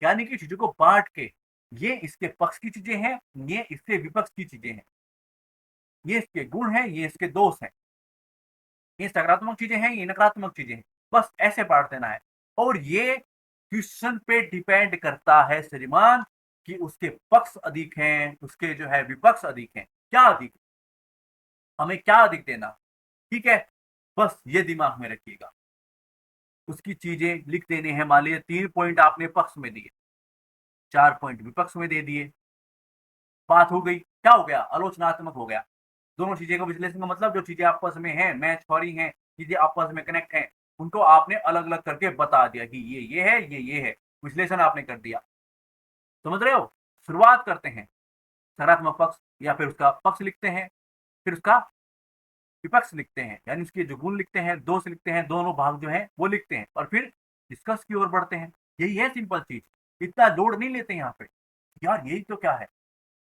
यानी कि चीजों को बांट के, ये इसके पक्ष की चीजें हैं, ये इसके विपक्ष की चीजें हैं, ये इसके गुण है, ये इसके दोष है, ये सकारात्मक चीजें हैं, ये नकारात्मक चीजें हैं, बस ऐसे बांट देना है। और ये क्वेश्चन पे डिपेंड करता है श्रीमान कि उसके पक्ष अधिक हैं, उसके जो है विपक्ष अधिक हैं, क्या अधिक, हमें क्या अधिक देना। ठीक है, बस ये दिमाग में रखिएगा। उसकी चीजें लिख देने हैं, मान लीजिए 3 पॉइंट आपने पक्ष में दिए, 4 पॉइंट विपक्ष में दे दिए, बात हो गई, क्या हो गया, आलोचनात्मक हो गया। दोनों चीजें को विश्लेषण का मतलब जो चीजें आपस में हैं, मैच हो रही हैं, चीजें आपस में कनेक्ट हैं, उनको आपने अलग अलग करके बता दिया कि ये है, ये है, विश्लेषण आपने कर दिया। समझ रहे हो? शुरुआत करते हैं, सकारात्मक पक्ष या फिर उसका पक्ष लिखते हैं, फिर उसका विपक्ष लिखते हैं, यानी उसके जो गुण लिखते हैं, दोष लिखते हैं, दोनों भाग जो है वो लिखते हैं, और फिर डिस्कस की ओर बढ़ते हैं। यही है सिंपल चीज, इतना लोड नहीं लेते यहाँ पे, यार यही तो क्या है।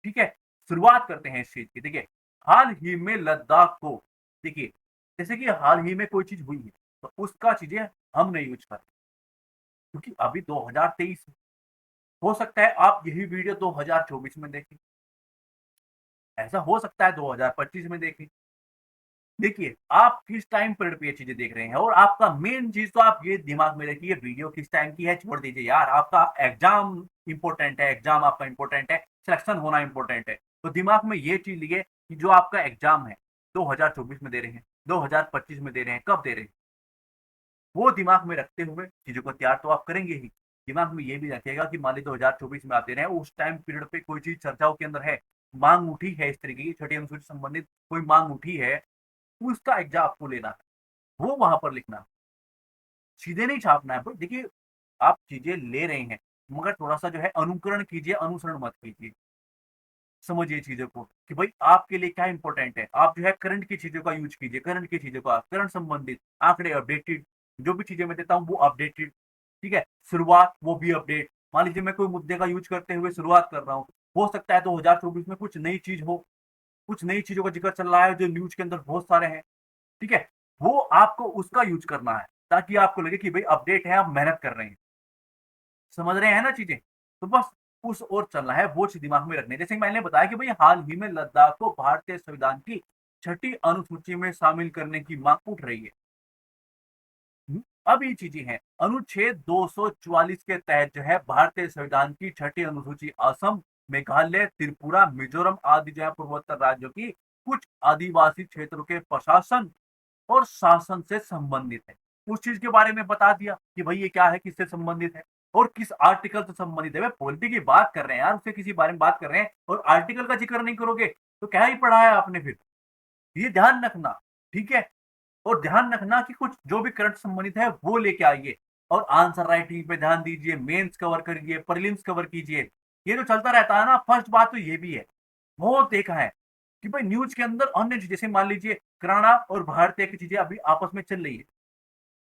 ठीक है, शुरुआत करते हैं इस चीज की। देखिए, हाल ही में लद्दाख को, देखिए जैसे कि हाल ही में कोई चीज हुई है तो उसका चीजें हम नहीं यूज करते, क्योंकि अभी 2023 है। हो सकता है आप यही वीडियो 2024 में देखें, ऐसा हो सकता है 2025 में देखें। देखिए, आप किस टाइम पीरियड पे ये चीजें देख रहे हैं, और आपका मेन चीज तो आप ये दिमाग में रखिए, वीडियो किस टाइम की है छोड़ दीजिए यार, आपका एग्जाम इंपॉर्टेंट है, एग्जाम आपका इंपॉर्टेंट है, सिलेक्शन होना इंपॉर्टेंट है। तो दिमाग में ये चीज लिए कि जो आपका एग्जाम है 2024 में दे रहे हैं, 2025 में दे रहे हैं, कब दे रहे हैं, वो दिमाग में रखते हुए चीजों को तैयार तो आप करेंगे ही। दिमाग में ये भी रखिएगा कि मान लीजिए 2024 में आप दे रहे हैं, उस टाइम पीरियड पे कोई चीज चर्चाओं के अंदर है, मांग उठी है, इस तरीके की छठी अनुसूची से संबंधित कोई मांग उठी है, उसका एग्जाम आपको लेना है। वो वहां पर लिखना, सीधे नहीं छापना है भाई। देखिए, आप चीजें ले रहे हैं, मगर थोड़ा सा जो है अनुकरण कीजिए, अनुसरण मत कीजिए। समझिए चीजों को कि भाई आपके लिए क्या इंपॉर्टेंट है। आप जो है करंट की चीजों का यूज कीजिए, करंट की चीजों का, करंट संबंधित आंकड़े अपडेटेड, जो भी चीजें मैं देता हूँ वो अपडेटेड। ठीक है, शुरुआत वो भी अपडेट। मान लीजिए मैं कोई मुद्दे का यूज करते हुए शुरुआत कर रहा हूँ, हो सकता है 2024 में कुछ नई चीज हो, कुछ नई चीजों का जिक्र चल रहा है जो न्यूज के अंदर बहुत सारे हैं। ठीक है, वो आपको उसका यूज करना है ताकि आपको लगे कि भाई अपडेट है, आप मेहनत कर रहे हैं। समझ रहे हैं ना चीजें? तो बस उस ओर चलना है, वो चीज दिमाग में रखनी है। जैसे मैंने बताया कि भाई हाल ही में लद्दाख को भारतीय संविधान की छठी अनुसूची में शामिल करने की मांग उठ रही है। अब ये चीजें हैं, अनुच्छेद 244 के तहत जो है भारतीय संविधान की छठी अनुसूची असम, मेघालय, त्रिपुरा, मिजोरम आदि जो है पूर्वोत्तर राज्यों की कुछ आदिवासी क्षेत्रों के प्रशासन और शासन से संबंधित है। उस चीज के बारे में बता दिया कि भाई ये क्या है, किससे संबंधित है और किस आर्टिकल से संबंधित है। पॉलिटी की बात कर रहे हैं यार, उससे किसी बारे में बात कर रहे हैं और आर्टिकल का जिक्र नहीं करोगे तो क्या ही पढ़ाया आपने फिर। ये ध्यान रखना, ठीक है। और ध्यान रखना कि कुछ जो भी करंट संबंधित है वो लेके आइए और आंसर राइटिंग पे ध्यान दीजिए, मेंस कवर करिए, प्रीलिम्स कवर कीजिए। ये जो चलता रहता है ना, फर्स्ट बात तो ये भी है, बहुत देखा है कि भाई न्यूज के अंदर अन्य चीजें, जैसे मान लीजिए कनाडा और भारतीय की चीजें अभी आपस में चल रही है,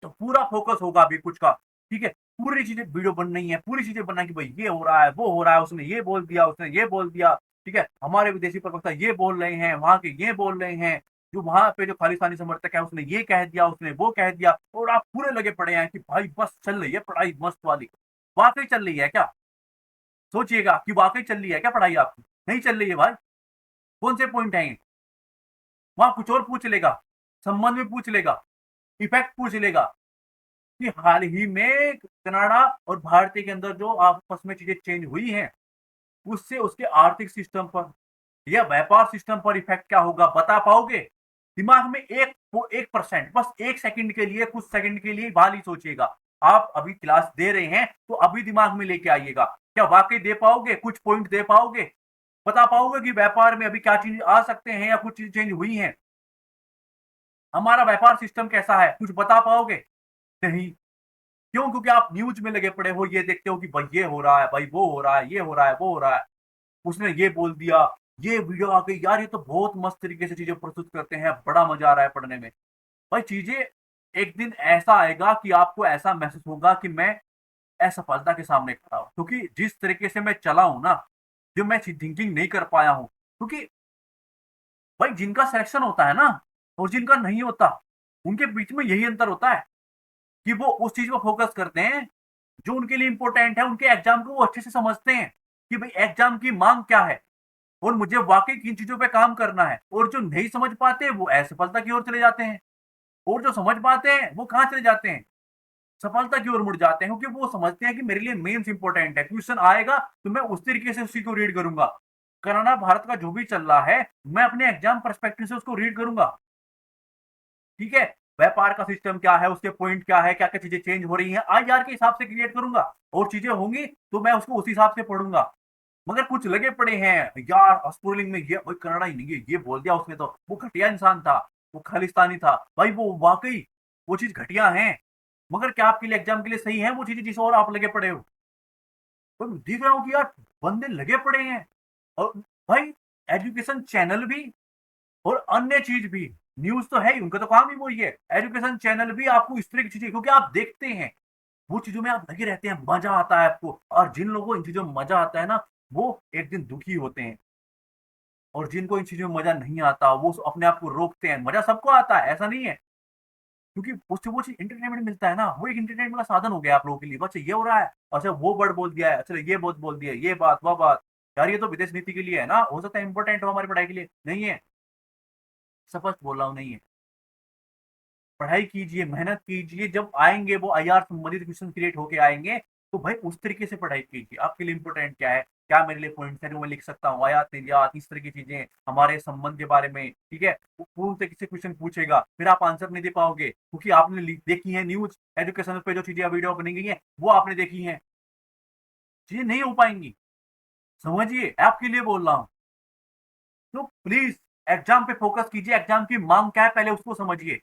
तो पूरा फोकस होगा अभी कुछ का। ठीक है, पूरी चीजें वीडियो बन रही है, पूरी चीजें बनना कि भाई ये हो रहा है, वो हो रहा है, उसने ये बोल दिया, उसने ये बोल दिया। ठीक है, हमारे विदेशी प्रवक्ता ये बोल रहे हैं, वहां के ये बोल रहे हैं, जो वहां पे जो खालिस्तानी समर्थक है उसने ये कह दिया, उसने वो कह दिया, और आप पूरे लगे पड़े हैं कि भाई बस चल रही है पढ़ाई मस्त वाली। वाकई चल रही है क्या? सोचिएगा कि वाकई चल रही है क्या पढ़ाई आपकी? नहीं चल रही है भाई। कौन से पॉइंट है? वहां कुछ और पूछ लेगा, संबंध में पूछ लेगा, इफेक्ट पूछ लेगा कि हाल ही में कनाडा और भारतीय के अंदर जो आपस में चीजें चेंज हुई हैं, उससे उसके आर्थिक सिस्टम पर या व्यापार सिस्टम पर इफेक्ट क्या होगा, बता पाओगे? दिमाग में एक परसेंट, बस एक सेकंड के लिए, कुछ सेकंड के लिए बाल ही सोचिएगा। आप अभी क्लास दे रहे हैं तो अभी दिमाग में लेके आइएगा, क्या वाकई दे पाओगे? कुछ पॉइंट दे पाओगे? बता पाओगे कि व्यापार में अभी क्या चीज आ सकते हैं या कुछ चीज चेंज हुई हैं? हमारा व्यापार सिस्टम कैसा है, कुछ बता पाओगे? नहीं। क्यों? क्योंकि आप न्यूज में लगे पड़े हो, ये देखते हो कि भाई ये हो रहा है, भाई वो हो रहा है, ये हो रहा है, वो हो रहा है, उसने ये बोल दिया, ये वीडियो आ गई यार, ये तो बहुत मस्त तरीके से चीजें प्रस्तुत करते हैं, बड़ा मजा आ रहा है पढ़ने में। भाई चीजें एक दिन ऐसा आएगा कि आपको ऐसा महसूस होगा कि मैं असफलता के सामने खड़ा हूं, क्योंकि जिस तरीके से मैं चला हूं ना, जो मैं थिंकिंग नहीं कर पाया हूं, क्योंकि भाई जिनका सिलेक्शन होता है ना और जिनका नहीं होता, उनके बीच में यही अंतर होता है कि वो उस चीज पर फोकस करते हैं जो उनके लिए इंपॉर्टेंट है, उनके एग्जाम को वो अच्छे से समझते हैं कि भाई एग्जाम की मांग क्या है और मुझे वाकई किन चीजों पे काम करना है। और जो नहीं समझ पाते वो असफलता की ओर चले जाते हैं, और जो समझ पाते हैं वो कहाँ चले जाते हैं, सफलता की ओर मुड़ जाते हैं, क्योंकि वो समझते हैं कि मेरे लिए मेंस इंपॉर्टेंट है, क्वेश्चन आएगा तो मैं उस तरीके से उसी को रीड करूंगा। कनाडा भारत का जो भी चल रहा है, मैं अपने एग्जाम परस्पेक्टिव से उसको रीड करूंगा। ठीक है, व्यापार का सिस्टम क्या है, उसके पॉइंट क्या है, क्या क्या चीजें चेंज हो रही हैं, आईआर के हिसाब से क्रिएट करूंगा, और चीजें होंगी तो मैं उसको उस हिसाब से पढ़ूंगा। मगर कुछ लगे पड़े हैं यार स्क्रोलिंग में, ये भाई कनाडा ही नहीं है, ये बोल दिया उसने तो वो घटिया इंसान था, वो खालिस्तानी था। भाई वो वाकई वो चीज घटिया है, मगर क्या आपके लिए एग्जाम के लिए सही है वो चीजें जिस और आप लगे पड़े हो? तो देख रहा हूँ कि यार बंदे लगे पड़े हैं। और भाई एजुकेशन चैनल भी और अन्य चीज भी, न्यूज तो है ही, उनका तो काम ही वही है, एजुकेशन चैनल भी आपको इस तरह की चीजें, क्योंकि आप देखते हैं वो चीजों में आप लगे रहते हैं, मजा आता है आपको। और जिन लोगों को इन चीजों में मजा आता है ना, वो एक दिन दुखी होते हैं, और जिनको इन चीजों में मजा नहीं आता वो अपने आप को रोकते हैं। मजा सबको आता है, ऐसा नहीं है, क्योंकि उससे वो चीज इंटरटेनमेंट मिलता है ना, वो एक इंटरटेनमेंट का साधन हो गया आप लोगों के लिए। अच्छा ये हो रहा है, अच्छा वो वर्ड बोल दिया है, अच्छा ये बहुत बोल दिया, ये बात वह बात, यार ये तो विदेश नीति के लिए है ना, हो सकता है इंपॉर्टेंट हो हमारी पढ़ाई के लिए, नहीं है। स्पष्ट बोल रहा हूँ, नहीं है। पढ़ाई कीजिए, मेहनत कीजिए, जब आएंगे वो आईआर संबंधित क्वेश्चन क्रिएट होके आएंगे, तो भाई उस तरीके से पढ़ाई कीजिए। आपके लिए इंपॉर्टेंट क्या है, क्या मेरे लिए पॉइंट्स है जो मैं लिख सकता हूँ, आयात निर्यात, इस तरह की चीजें, हमारे संबंध के बारे में। ठीक है, वो पूर्ण तरीके से क्वेश्चन पूछेगा, फिर आप आंसर नहीं दे पाओगे, क्योंकि आपने देखी है न्यूज एजुकेशन पे जो चीजें वीडियो बनी गई है वो आपने देखी है, चीजें नहीं हो पाएंगी। समझिए, आपके लिए बोल रहा हूँ। तो प्लीज एग्जाम पे फोकस कीजिए, एग्जाम की मांग क्या है पहले उसको समझिए।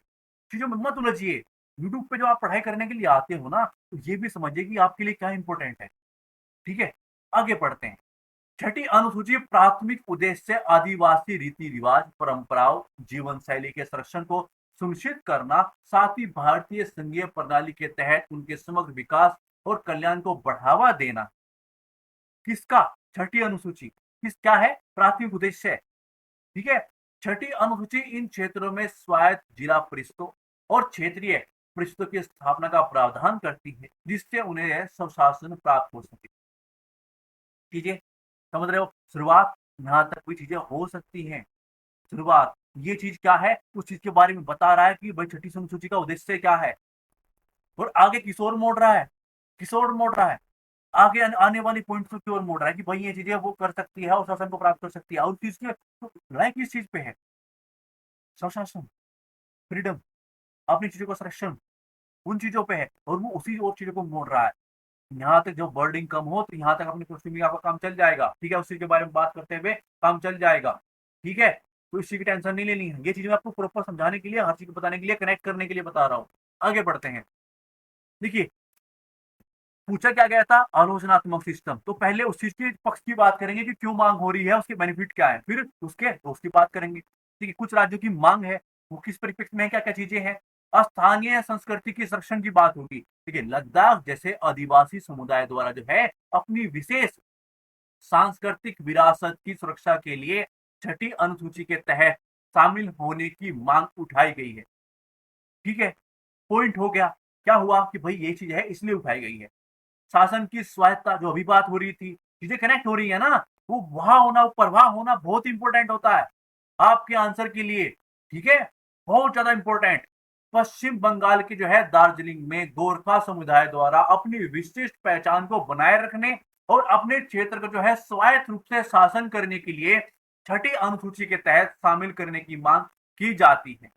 चीजों में मत उलझिए। यूट्यूब पे जो आप पढ़ाई करने के लिए आते हो ना, तो ये भी समझिए कि आपके लिए क्या इंपॉर्टेंट है। ठीक है, आगे बढ़ते हैं। छठी अनुसूची प्राथमिक उद्देश्य आदिवासी रीति रिवाज, परंपराओं, जीवन शैली के संरक्षण को सुनिश्चित करना, साथ ही भारतीय संघीय प्रणाली के तहत उनके समग्र विकास और कल्याण को बढ़ावा देना। किसका? छठी अनुसूची किस क्या है? प्राथमिक उद्देश्य है। ठीक है, छठी अनुसूची इन क्षेत्रों में स्वायत्त जिला परिषदों और क्षेत्रीय परिषदों की स्थापना का प्रावधान करती है, जिससे उन्हें स्वशासन प्राप्त हो सके। चीजें समझ रहे हो? शुरुआत यहाँ तक कोई चीजें हो सकती हैं। शुरुआत ये चीज क्या है, उस चीज के बारे में बता रहा है कि भाई छठी अनुसूची का उद्देश्य क्या है। और आगे किशोर मोड़ रहा है, किशोर मोड़ रहा है, आगे आने वाली पॉइंट्स की ओर मोड़ रहा है कि भाई ये चीजें वो कर सकती है और शासन को प्राप्त कर सकती है। और चीज की लड़ाई किस चीज पे है? स्वशासन, फ्रीडम, अपनी चीजों का संरक्षण, उन चीजों पे है। और वो उसी और चीजों को मोड़ रहा है। यहाँ तक जब वर्डिंग कम हो तो यहाँ तक अपनी क्वेश्चन में आपका काम चल जाएगा। ठीक है, उसी के बारे में बात करते हुए काम चल जाएगा। ठीक है, तो इस चीज की टेंशन नहीं लेनी है। ये चीज मैं आपको प्रॉपर समझाने के लिए, हर चीज बताने के लिए, कनेक्ट करने के लिए बता रहा हूँ। आगे बढ़ते हैं। देखिए, पूछा क्या गया था? आलोचनात्मक सिस्टम। तो पहले उस चीज के पक्ष की बात करेंगे कि क्यों मांग हो रही है, उसके बेनिफिट क्या है, फिर उसकी बात करेंगे। ठीक है, कुछ राज्यों की मांग है, वो किस परिप्रेक्ष्य में क्या क्या चीजें हैं। स्थानीय संस्कृति की संरक्षण की बात होगी। ठीक है, लद्दाख जैसे आदिवासी समुदाय द्वारा जो है अपनी विशेष सांस्कृतिक विरासत की सुरक्षा के लिए छठी अनुसूची के तहत शामिल होने की मांग उठाई गई है। ठीक है, पॉइंट हो गया। क्या हुआ कि भाई ये चीज है इसलिए उठाई गई है। शासन की स्वायत्ता जो अभी बात हो रही थी, चीजें कनेक्ट हो रही है ना, वो वहां होना, वो प्रवाह होना बहुत इंपॉर्टेंट होता है आपके आंसर के लिए। ठीक है, बहुत ज्यादा इंपॉर्टेंट। पश्चिम बंगाल के जो है दार्जिलिंग में गोरखा समुदाय द्वारा अपनी विशिष्ट पहचान को बनाए रखने और अपने क्षेत्र को जो है स्वायत्त रूप से शासन करने के लिए छठी अनुसूची के तहत शामिल करने की मांग की जाती है।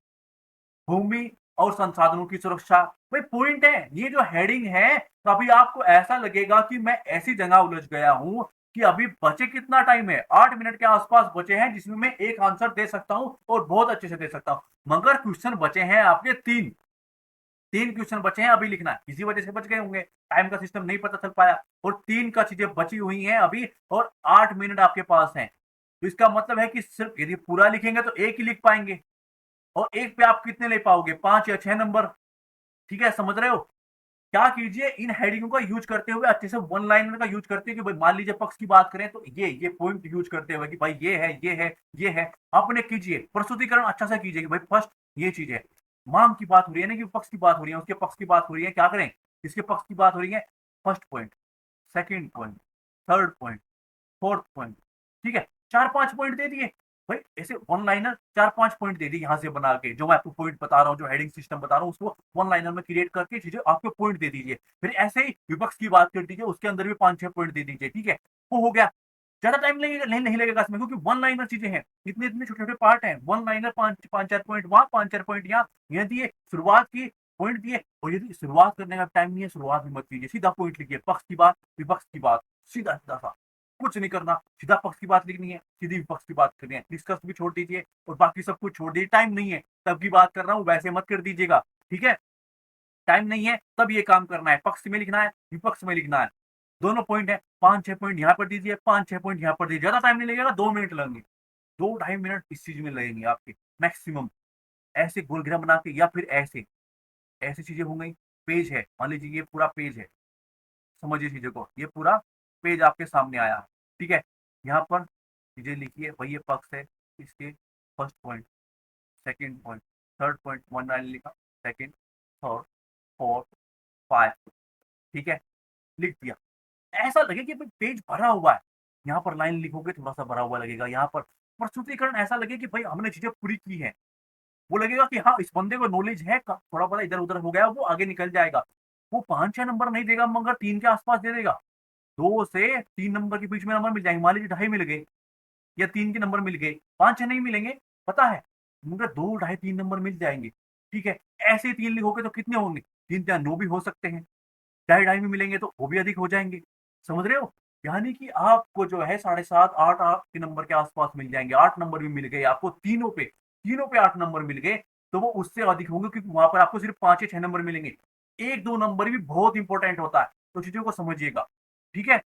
भूमि और संसाधनों की सुरक्षा, भाई पॉइंट है। ये जो हेडिंग है, तो अभी आपको ऐसा लगेगा कि मैं ऐसी जगह उलझ गया हूं कि अभी बचे कितना टाइम है, 8 मिनट के आसपास बचे हैं, जिसमें मैं एक आंसर दे सकता हूं और बहुत अच्छे से दे सकता हूं। मगर क्वेश्चन बचे हैं आपके तीन, तीन क्वेश्चन बचे हैं अभी लिखना। किसी वजह से बच गए होंगे, टाइम का सिस्टम नहीं पता चल पाया, और तीन का चीजें बची हुई हैं अभी, और 8 मिनट आपके पास हैं। तो इसका मतलब है कि सिर्फ यदि पूरा लिखेंगे तो एक ही लिख पाएंगे, और एक पे आप कितने ले पाओगे? 5 या 6 नंबर। ठीक है, समझ रहे हो? क्या कीजिए, इन हेडिंगों का यूज करते हुए अच्छे से वन लाइनर का यूज करते हुए, मान लीजिए पक्ष की बात करें तो ये पॉइंट यूज करते हुए कि भाई ये है, ये है, ये है। अपने कीजिए प्रस्तुतिकरण अच्छा से कीजिए कि भाई फर्स्ट ये चीज है, मांग की बात हो रही है ना, कि पक्ष की बात हो रही है, उसके पक्ष की बात हो रही है, क्या करें, इसके पक्ष की बात हो रही है। First point, second point, third point, fourth point. ठीक है, 4-5 पॉइंट दे दिए भाई, ऐसे वन लाइनर 4-5 पॉइंट दे दिए, यहां से बना के जो मैं आपको पॉइंट बता रहा हूँ, जो हेडिंग सिस्टम बता रहा हूँ, उसको वन लाइनर में क्रिएट करके चीजें आपको पॉइंट दे दीजिए। फिर ऐसे ही विपक्ष की बात कर दीजिए, उसके अंदर भी 5-6 पॉइंट दे दीजिए। ठीक है, वो हो गया। ज्यादा टाइम लगेगा नहीं लगेगा इसमें, क्योंकि वन लाइनर चीजें हैं, इतने इतने छोटे छोटे पार्ट हैं। वन लाइनर 5-4 पॉइंट वहां, 5-4 पॉइंट यहाँ दिए, शुरुआत की, पॉइंट दिए। और यदि शुरुआत करने का टाइम नहीं है, शुरुआत भी मत कीजिए, सीधा पॉइंट लिखिए, पक्ष की बात, विपक्ष की बात, सीधा सीधा सा, कुछ नहीं करना, सीधा पक्ष की बात लिखनी है, सीधी विपक्ष की बात करनी है। डिस्कस भी छोड़ दीजिए और बाकी सब कुछ छोड़ दीजिए। टाइम नहीं है तब की बात कर रहा हूं, वैसे मत कर दीजिएगा। ठीक है, टाइम नहीं है तब ये काम करना है, पक्ष में लिखना है, विपक्ष में लिखना है। दोनों पॉइंट है, 5-6 पॉइंट यहाँ पर दीजिए, 5-6 पॉइंट यहाँ पर दीजिए। ज्यादा टाइम नहीं लगेगा, 2 मिनट लगेंगे, 2-2.5 मिनट इस चीज में लगेंगे आपके मैक्सिमम। ऐसे गोलग्राम बना के, या फिर ऐसे ऐसी चीजें हो गई। पेज है, मान लीजिए ये पूरा पेज है, समझिए चीजों को, ये पूरा पेज आपके सामने आया। ठीक है, यहाँ पर चीजें लिखिए, भाई ये पक्ष है, इसके first point, second point, third point, one line लिखा, सेकंड, थर्ड, फोर्थ, फाइव। ठीक है, लिख दिया। ऐसा लगे कि भाई पेज भरा हुआ है, यहाँ पर लाइन लिखोगे थोड़ा सा भरा हुआ लगेगा, यहाँ पर प्रस्तुतिकरण ऐसा लगे कि भाई हमने चीजें पूरी की है। वो लगेगा कि हाँ, इस बंदे को नॉलेज है, थोड़ा बड़ा इधर उधर हो गया, वो आगे निकल जाएगा। वो 5-6 नंबर नहीं देगा, मगर 3 के आसपास दे देगा। 2 से 3 नंबर के बीच में नंबर मिल जाएंगे, मान लीजिए 2.5 मिल गए, या 3 के नंबर मिल गए, 5-6 नहीं मिलेंगे, पता है, मगर 2, 2.5, 3 नंबर मिल जाएंगे। ठीक है, ऐसे ही 3 लिखोगे तो कितने होंगे? 3-4-9 भी हो सकते हैं। 2.5-2.5 में मिलेंगे तो वो भी अधिक हो जाएंगे। समझ रहे हो? यानी कि आपको जो है 7.5, 8 के नंबर के आसपास मिल जाएंगे। 8 नंबर भी मिल गए आपको तीनों पे, तीनों पे 8 नंबर मिल गए। तो वो उससे अधिक होंगे, क्योंकि वहां पर आपको सिर्फ 5 या 6 नंबर मिलेंगे। 1-2 नंबर भी बहुत इंपॉर्टेंट होता है, तो चीजों को समझिएगा। ठीक है,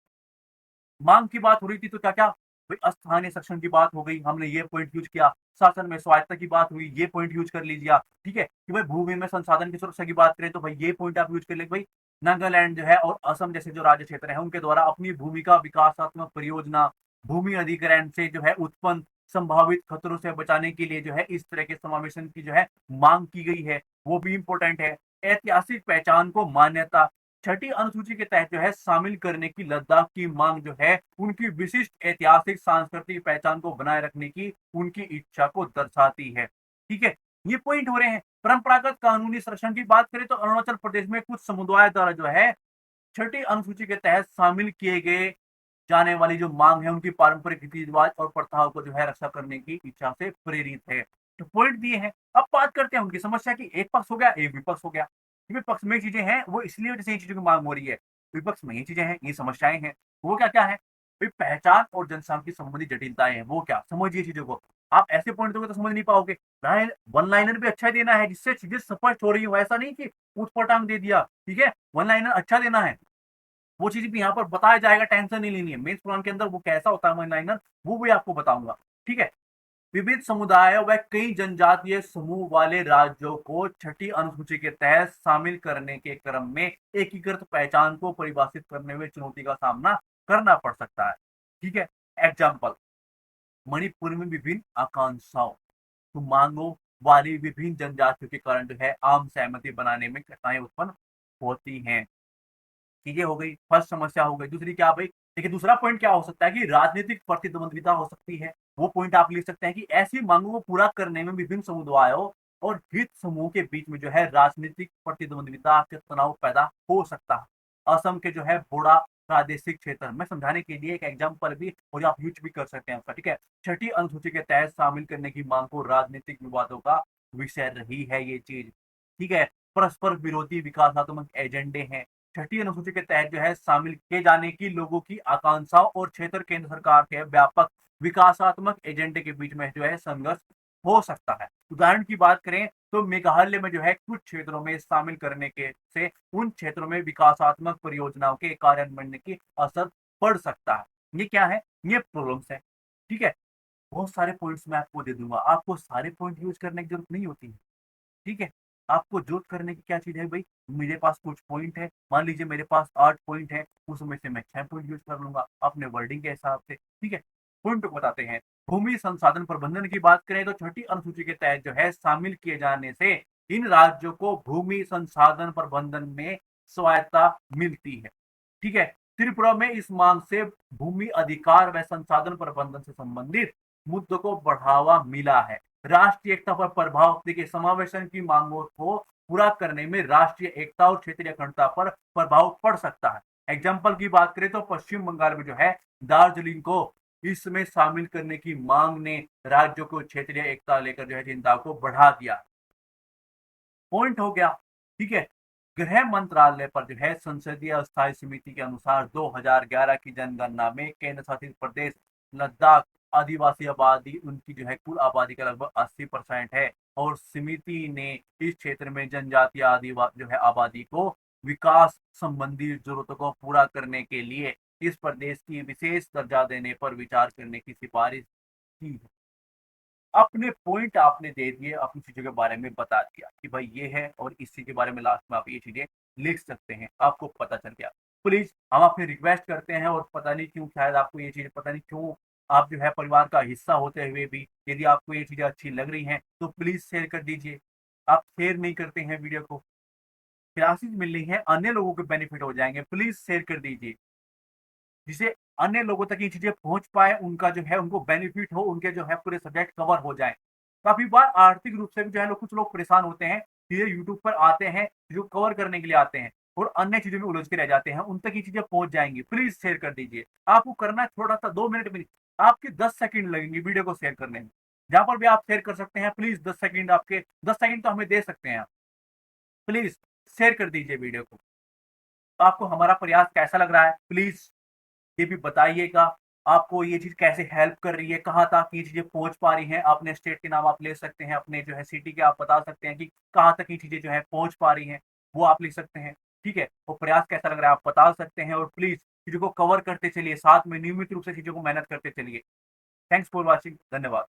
मांग की बात हो रही थी तो क्या क्या भाई, स्थानीय संरक्षण की बात हो गई, हमने ये पॉइंट यूज किया। शासन में स्वायत्ता की बात हुई, ये पॉइंट यूज कर लीजिए। ठीक है कि भाई भूमि में संसाधन की सुरक्षा की बात करें तो भाई ये पॉइंट आप यूज कर ले भाई। नागालैंड जो है और असम जैसे जो राज्य क्षेत्र है उनके द्वारा अपनी भूमि का विकासात्मक परियोजना, भूमि अधिग्रहण से जो है उत्पन्न संभावित खतरों से बचाने के लिए जो है इस तरह के समावेशन की जो है मांग की गई है, वो भी इंपॉर्टेंट है। ऐतिहासिक पहचान को मान्यता, छठी अनुसूची के तहत जो है शामिल करने की लद्दाख की मांग जो है उनकी विशिष्ट ऐतिहासिक सांस्कृतिक पहचान को बनाए रखने की उनकी इच्छा को दर्शाती है। ठीक है, ये पॉइंट हो रहे हैं। परंपरागत कानूनी संरक्षण की बात करें तो अरुणाचल प्रदेश में कुछ समुदाय द्वारा जो है छठी अनुसूची के तहत शामिल किए गए जाने वाली जो मांग है उनकी पारंपरिक रीति रिवाज और प्रथाओं को जो है रक्षा करने की इच्छा से प्रेरित है। तो पॉइंट दिए हैं। अब बात करते हैं उनकी समस्या की। एक पक्ष हो गया, एक विपक्ष हो गया। विपक्ष में चीजें हैं वो इसलिए वजह से इन चीजों की मांग हो रही है। विपक्ष में ये चीजें हैं, ये समस्याएं हैं। वो क्या क्या है भाई, पहचान और जनसांख्यिकी संबंधी जटिलताएं हैं। वो क्या, समझिए चीजों को। आप ऐसे पॉइंट दोगे तो समझ नहीं पाओगे। वन लाइनर भी अच्छा देना है जिससे चीजें स्पष्ट हो रही हो, ऐसा नहीं कि उठपटांग दे दिया। ठीक है, वन लाइनर अच्छा देना है, वो चीज भी यहाँ पर बताया जाएगा, टेंशन नहीं लेनी है। मेंस प्लान के अंदर वो कैसा होता है वन लाइनर, वो भी आपको बताऊंगा। ठीक है, विविध समुदायों व कई जनजातीय समूह वाले राज्यों को छठी अनुसूची के तहत शामिल करने के क्रम में एकीकृत पहचान को परिभाषित करने में चुनौती का सामना करना पड़ सकता है। ठीक है, एग्जाम्पल, मणिपुर में विभिन्न आकांक्षाओं तो मांगों वाली विभिन्न जनजातियों के कारण जो है आम सहमति बनाने में कठिनाई उत्पन्न होती हैं। चीजें हो गई, फर्स्ट समस्या हो गई। दूसरी क्या भाई, देखिए दूसरा पॉइंट क्या हो सकता है कि राजनीतिक प्रतिद्वंद्विता हो सकती है। वो पॉइंट आप लिख सकते हैं कि ऐसी मांगों को पूरा करने में विभिन्न समुदायों और हित समूह के बीच में जो है राजनीतिक प्रतिद्वंद्विता के तनाव पैदा हो सकता है। असम के जो है बोडा प्रादेशिक क्षेत्र में समझाने के लिए एक एग्जाम्पल भी और आप यूज भी कर सकते हैं उसका। ठीक है, छठी अनुसूची के तहत शामिल करने की मांग को राजनीतिक विवादों का विषय रही है ये चीज। ठीक है, परस्पर विरोधी विकासात्मक एजेंडे हैं। छठी अनुसूची के तहत जो है शामिल किए जाने की लोगों की आकांक्षाओं और क्षेत्र केंद्र सरकार के व्यापक विकासात्मक एजेंडे के बीच में जो है संघर्ष हो सकता है। उदाहरण की बात करें तो मेघालय में जो है कुछ क्षेत्रों में शामिल करने के से उन क्षेत्रों में विकासात्मक परियोजनाओं के कार्यान्वयन की असर पड़ सकता है। ये क्या है, ये प्रॉब्लम्स है। ठीक है, बहुत सारे पॉइंट्स मैं आपको दे दूंगा, आपको सारे पॉइंट यूज करने की जरूरत नहीं होती है। ठीक है, आपको जरूरत करने की क्या चीज है भाई, मेरे पास कुछ पॉइंट है, मान लीजिए मेरे पास 8 पॉइंट है, उसमें से मैं 6 पॉइंट यूज कर लूंगा अपने वर्डिंग के हिसाब से। ठीक है, पॉइंट को बताते हैं। भूमि संसाधन प्रबंधन की बात करें तो छठी अनुसूची के तहत जो है शामिल किए जाने से इन राज्यों को भूमि संसाधन प्रबंधन में स्वायत्ता मिलती है। ठीक है, त्रिपुरा में इस मांग से भूमि अधिकार व संसाधन प्रबंधन से संबंधित मुद्दों को बढ़ावा मिला है। राष्ट्रीय एकता पर प्रभाव, देखिए समावेशन की मांगों को पूरा करने में राष्ट्रीय एकता और क्षेत्रीय अखंडता पर प्रभाव पड़ सकता है। एग्जाम्पल की बात करें तो पश्चिम बंगाल में जो है दार्जिलिंग को इसमें शामिल करने की मांग ने राज्यों को क्षेत्रीय एकता लेकर जो है चिंता को बढ़ा दिया। पॉइंट हो गया। ठीक है, गृह मंत्रालय पर जो है संसदीय स्थायी समिति के अनुसार 2011 की जनगणना में केंद्र शासित प्रदेश लद्दाख आदिवासी आबादी उनकी जो है कुल आबादी का लगभग 80% है और समिति ने इस क्षेत्र में जनजातीय आदिवासी जो है आबादी को विकास संबंधी जरूरतों को पूरा करने के लिए इस प्रदेश की विशेष दर्जा देने पर विचार करने की सिफारिश की है। अपने पॉइंट आपने दे दिए, अपनी चीजों के बारे में बता दिया कि भाई ये है और इस चीज के बारे में लास्ट में आप ये चीजें लिख सकते हैं, आपको पता चल गया। प्लीज हम आपसे रिक्वेस्ट करते हैं और पता नहीं क्यों शायद आपको ये चीजें पता नहीं क्यों आप जो है परिवार का हिस्सा होते हुए भी यदि आपको ये चीजें अच्छी लग रही हैं तो प्लीज शेयर कर दीजिए। आप शेयर नहीं करते हैं वीडियो को, क्लासेस मिल रही है, अन्य लोगों को बेनिफिट हो जाएंगे, प्लीज शेयर कर दीजिए जिससे अन्य लोगों तक ये चीजें पहुंच पाए, उनका जो है उनको बेनिफिट हो, उनके जो है पूरे सब्जेक्ट कवर हो जाए। काफी बार आर्थिक रूप से भी जो है लोग कुछ लोग परेशान होते हैं, सीधे यूट्यूब पर आते हैं जो कवर करने के लिए आते हैं और अन्य चीजों में उलझ के रह जाते हैं, उन तक ये चीजें पहुंच जाएंगी। प्लीज शेयर कर दीजिए। आपको करना है थोड़ा सा 2 मिनट में, आपके 10 सेकंड लगेंगे वीडियो को शेयर करने में। जहां पर भी आप शेयर कर सकते हैं प्लीज 10 सेकंड, आपके 10 सेकंड तो हमें दे सकते हैं आप। प्लीज शेयर कर दीजिए वीडियो को। तो आपको हमारा प्रयास कैसा लग रहा है प्लीज ये भी बताइएगा। आपको ये चीज कैसे हेल्प कर रही है, कहाँ तक ये चीजें पहुंच पा रही हैं। अपने स्टेट के नाम आप ले सकते हैं, अपने जो है सिटी के आप बता सकते हैं कि कहाँ तक ये चीजें जो है पहुंच पा रही हैं, वो आप लिख सकते हैं। ठीक है, वो प्रयास कैसा लग रहा है आप बता सकते हैं, और प्लीज चीजों को कवर करते चलिए, साथ में नियमित रूप से चीजों को मेहनत करते चलिए। थैंक्स फॉर वॉचिंग, धन्यवाद।